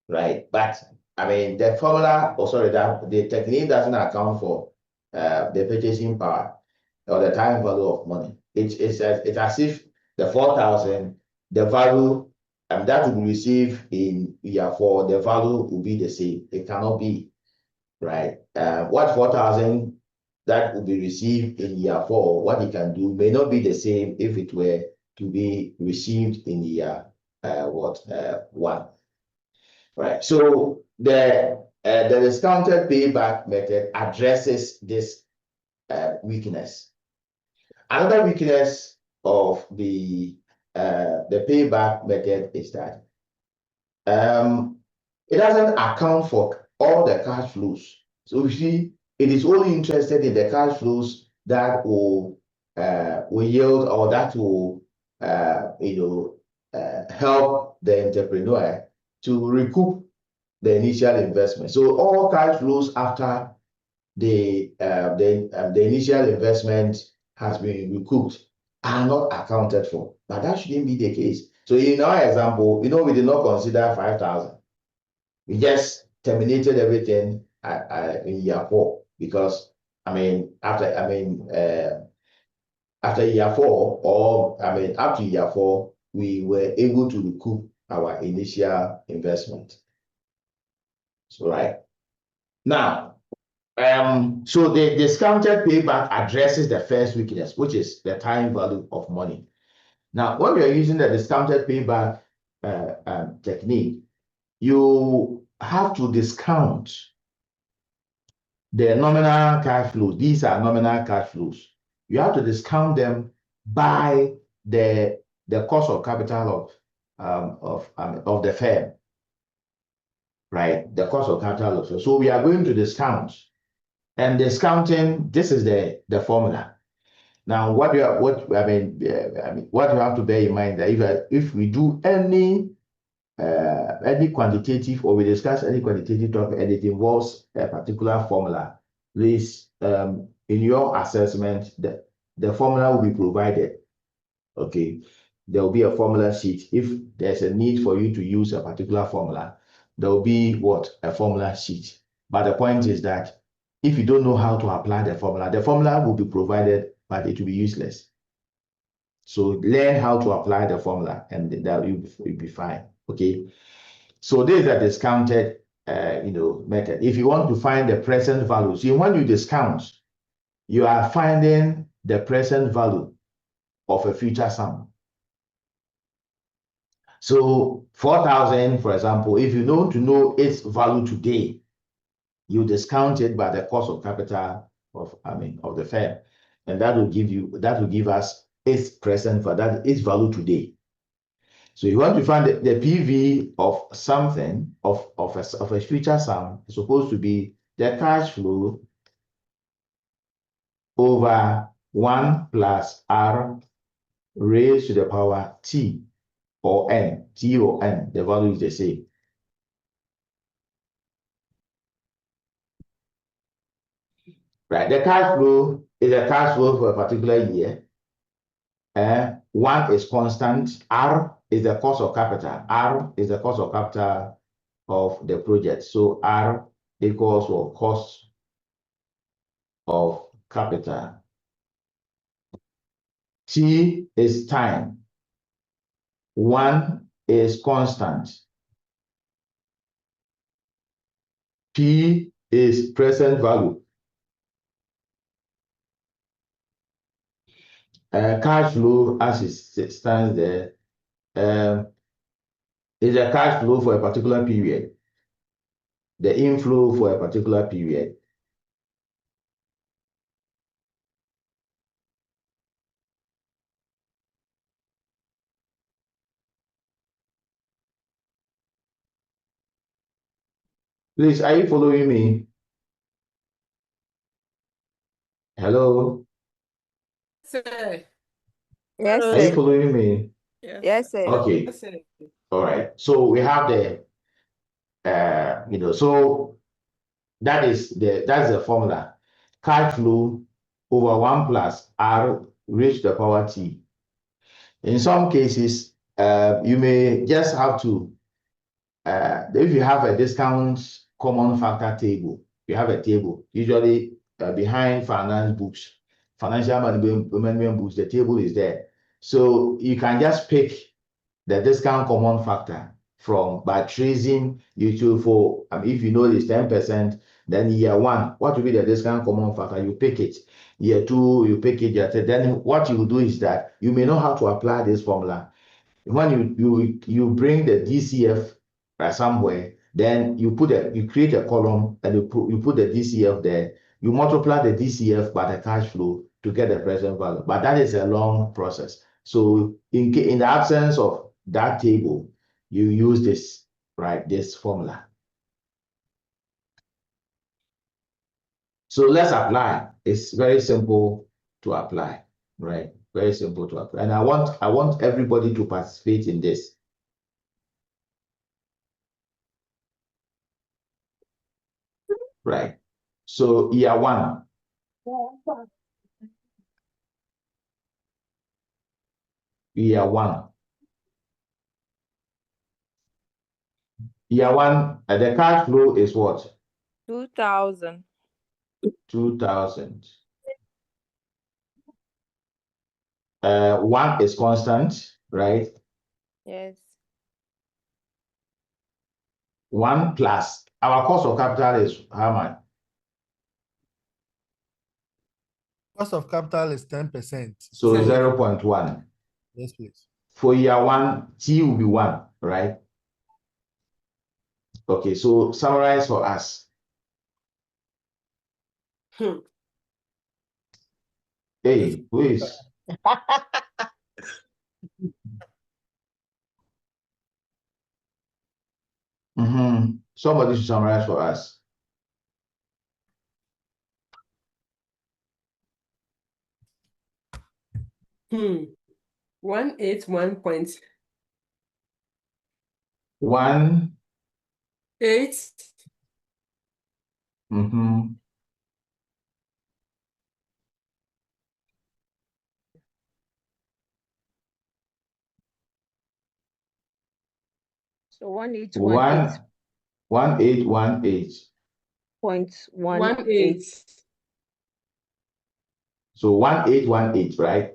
right? But I mean, the formula, the technique doesn't account for the purchasing power or the time value of money. It's as if the 4,000, the value that will be received in year 4, the value will be the same. It cannot be, right? What 4,000 that will be received in year 4, what it can do may not be the same if it were to be received in year 1. Right. So the discounted payback method addresses this weakness. Another weakness of the payback method is that it doesn't account for all the cash flows. So you see, it is only interested in the cash flows that will yield or that will help the entrepreneur to recoup the initial investment. So all cash flows after the initial investment has been recouped are not accounted for. But that shouldn't be the case. So in our example, we did not consider 5,000. We just terminated everything in year 4 because after year 4, or up to year 4, we were able to recoup our initial investment. So right now, so the discounted payback addresses the first weakness, which is the time value of money. Now, when we are using the discounted payback technique, you have to discount the nominal cash flows. These are nominal cash flows. You have to discount them by the cost of capital of the firm, right? The cost of capital of. So we are going to discount, and discounting. This is the formula. Now, what you have to bear in mind that if we do any quantitative, or we discuss any quantitative topic and it involves a particular formula, please, in your assessment, the formula will be provided. Okay, there will be a formula sheet. If there's a need for you to use a particular formula, there will be a formula sheet. But the point is that if you don't know how to apply the formula will be provided, but it will be useless. So learn how to apply the formula and that you'll be fine. Okay. So this is a discounted method. If you want to find the present value, see when you discount, you are finding the present value of a future sum. So 4,000, for example, if you want to know its value today, you discount it by the cost of capital of the firm, and that will give us its present value, that its value today. So you want to find the PV of something of a future sum is supposed to be the cash flow over 1 plus R raised to the power T or N, T or N, the value is the same. Right, the cash flow is a cash flow for a particular year. 1 is constant, R is the cost of capital. R is the cost of capital of the project. So R equals or cost of capital. T is time. 1 is constant. P is present value. Cash flow, as it stands there, is a cash flow for a particular period. The inflow for a particular period. Please, are you following me? Hello? Sir. Yes, Are you sir. following me? Yes, sir. Okay. Yes, sir. All right. So we have the, so that's the formula. Cash flow over 1 plus R raised to the power T. In some cases, you may just have to, if you have a discount common factor table, you have a table, usually behind finance books, financial management books, the table is there. So you can just pick the discount common factor by tracing you for, if you know it's 10%, then year 1, what will be the discount common factor? You pick it. Year 2, you pick it. Year 3. Then what you do is that you may know how to apply this formula. When you bring the DCF somewhere, then you create a column and you put the DCF there. You multiply the DCF by the cash flow to get the present value. But that is a long process. So in the absence of that table, you use this, right? This formula. So let's apply. It's very simple to apply, right? Very simple to apply. And I want everybody to participate in this. Right. So year 1. Year 1. Year 1, the cash flow is what? 2,000. 2,000. 1 is constant, right? Yes. 1 plus our cost of capital is how much? Cost of capital is 10%. So 0.1. Yes, please. For year 1, T will be 1, right? Okay, so summarize for us. Hey, who is? Somebody should summarize for us. 181.1 1. 8. So 1818. 1818. 0.18. So 1818, right?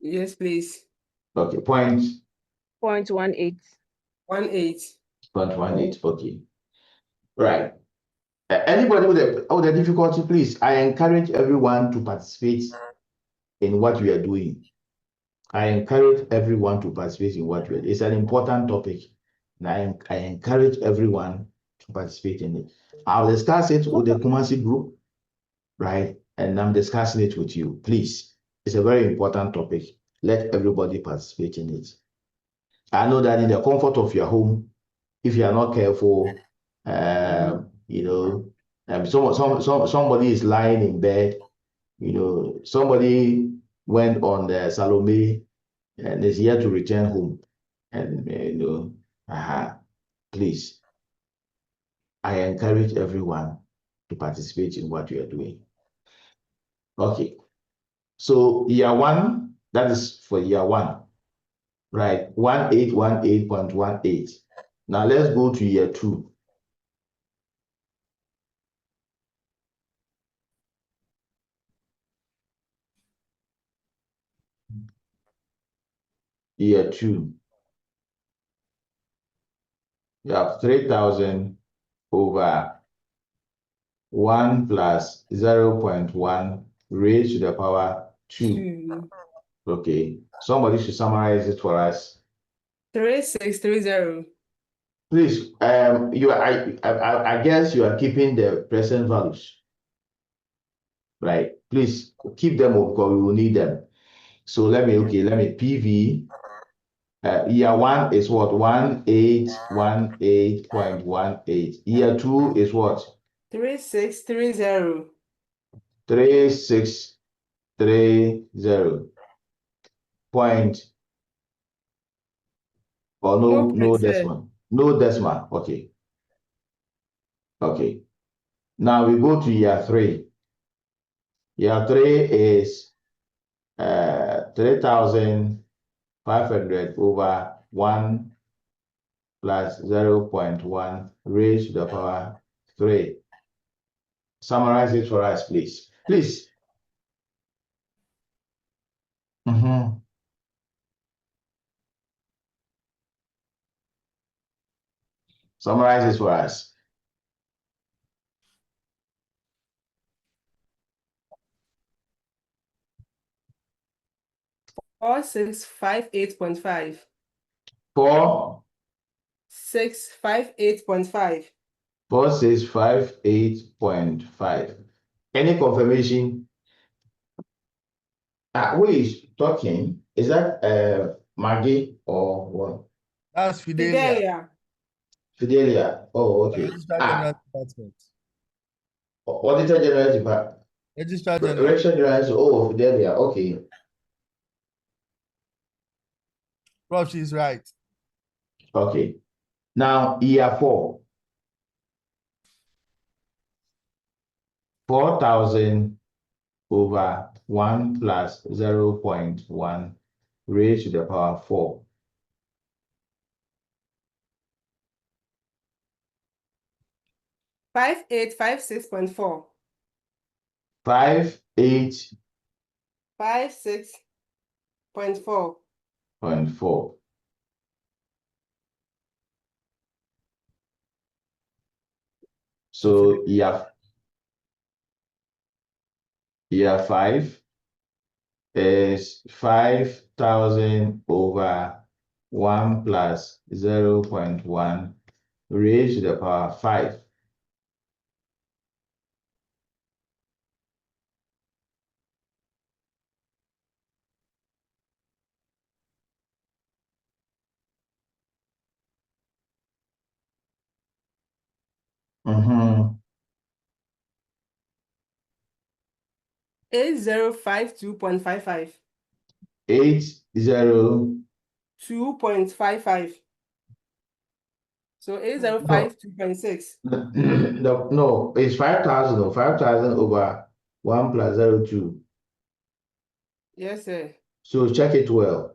Yes, please. Okay, point 0.18. 18. 0.18. Okay. Right. Anybody with a difficulty, please. I encourage everyone to participate in what we are doing. I encourage everyone to participate in what we are doing. It's an important topic. And I encourage everyone to participate in it. I'll discuss it with the Kumasi group, right? And I'm discussing it with you. Please. It's a very important topic. Let everybody participate in it. I know that in the comfort of your home, if you are not careful, somebody is lying in bed, somebody went on the Salome and is here to return home. And, please, I encourage everyone to participate in what you are doing. Okay. So year one, that is for year one, right? 1818.18. Now let's go to year two. Year two. You have 3,000 over 1 plus 0.1 raised to the power 2. Okay. Somebody should summarize it for us. 3630. Please, I guess you are keeping the present values, right? Please keep them up because we will need them. So let me PV. Year one is what? 1818.18. Year two is what? 3630. 3630. Point. Or no decimal. No decimal. Okay. Okay. Now we go to year three. Year three is 3,500 over 1 plus 0.1 raised to the power 3. Summarize it for us, please. Please. Summarize it for us. Four 658.5. 4 658.5. 4658.5. Any confirmation? Who is talking? Is that Maggie or what? That's Fidelia. Fidelia. Oh, okay. Auditor General Department. Registrar General. Registrar General. Oh, Fidelia. Okay. Prof, she's right. Okay. Now, year 4. 4,000 over 1 plus 0.1 raised to the power 4. 5856.4. 5856.4. 56.4. So year 5 is 5,000 over 1 plus 0.1 raised to the power 5. 8052.55. 802.55. So 8052.6. No, it's 5,000 or 5,000 over 1 plus 0.2. Yes, sir. So check it well.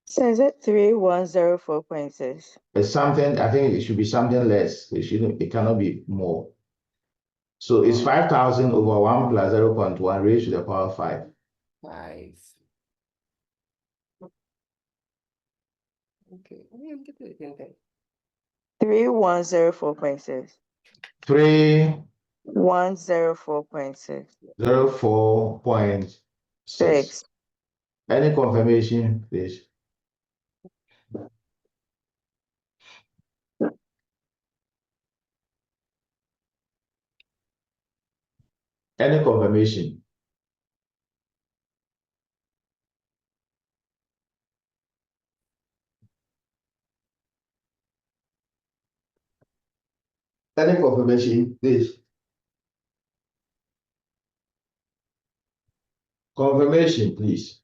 So is it 3104.6? It's something, I think it should be something less. It cannot be more. So it's 5,000 over 1 plus 0.1 raised to the power 5. 5. Okay. 3104.6. 104.6. 304.6. 6. Any confirmation, please? Any confirmation? Any confirmation, please? Confirmation, please.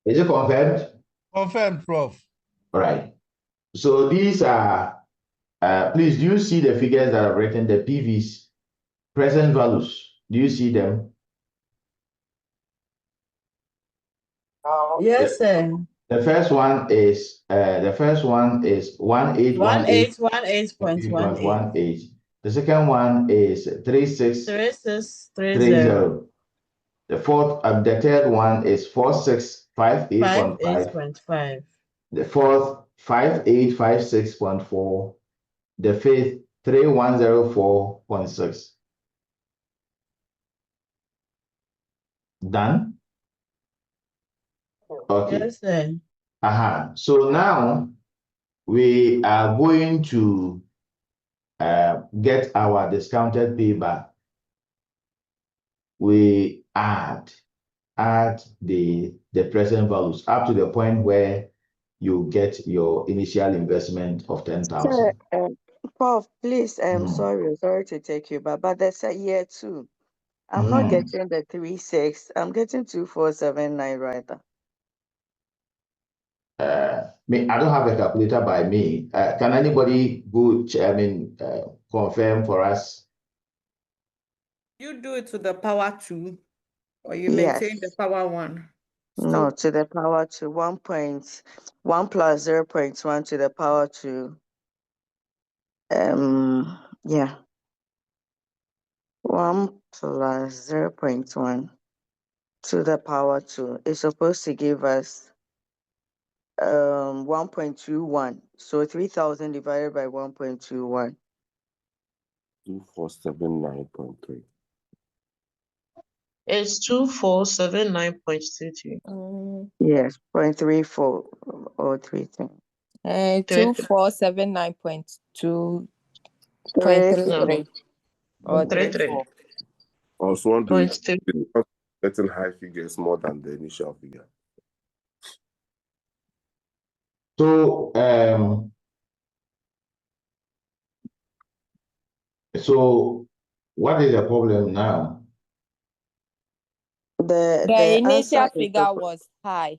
Is it confirmed? Confirmed, Prof. All right. So these are, please, do you see the figures that I've written, the PVs, present values? Do you see them? Yes, sir. The first one is 1818.18. 1818.18. The second one is 3630. 3630. The third one is 4658.5. 58.5. The fourth 5856.4. The fifth 3104.6. Done? Okay. Yes, sir. So now we are going to get our discounted payback. We add the present values up to the point where you get your initial investment of 10,000. Prof, please, sorry to take you back, but that's a year 2. I'm not getting the 36. I'm getting 2479 right now. I don't have a calculator by me. Can anybody go? Confirm for us? You do it to the power 2, or you maintain the power 1? No, to the power 2. 1.1 plus 0.1 to the power 2. Yeah. 1 plus 0.1 to the power 2 is supposed to give us 1.21. So 3,000 divided by 1.21. 2479.3. It's 2479.33. Yes, 0.34 or 33. 2479.2.33 or 34. I was wondering, getting high figures more than the initial figure. So, so what is the problem now? The initial figure was high.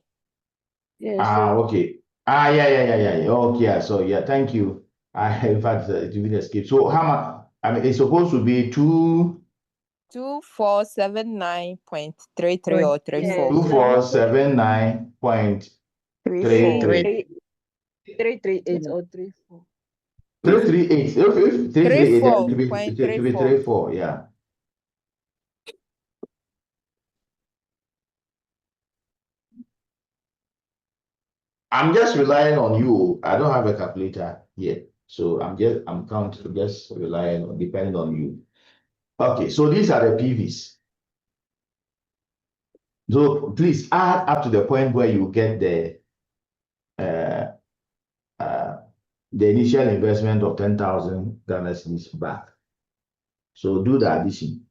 Okay. Yeah. Okay, so yeah, thank you. In fact, it didn't escape. So how much? It's supposed to be 2479.33 or 34. 2479.33. 338 or 34. 338. 338. 34. Yeah. I'm just relying on you. I don't have a calculator here. So I'm just relying on, depending on you. Okay, so these are the PVs. So please add up to the point where you get the initial investment of 10,000 Ghana cedis back. So do the addition.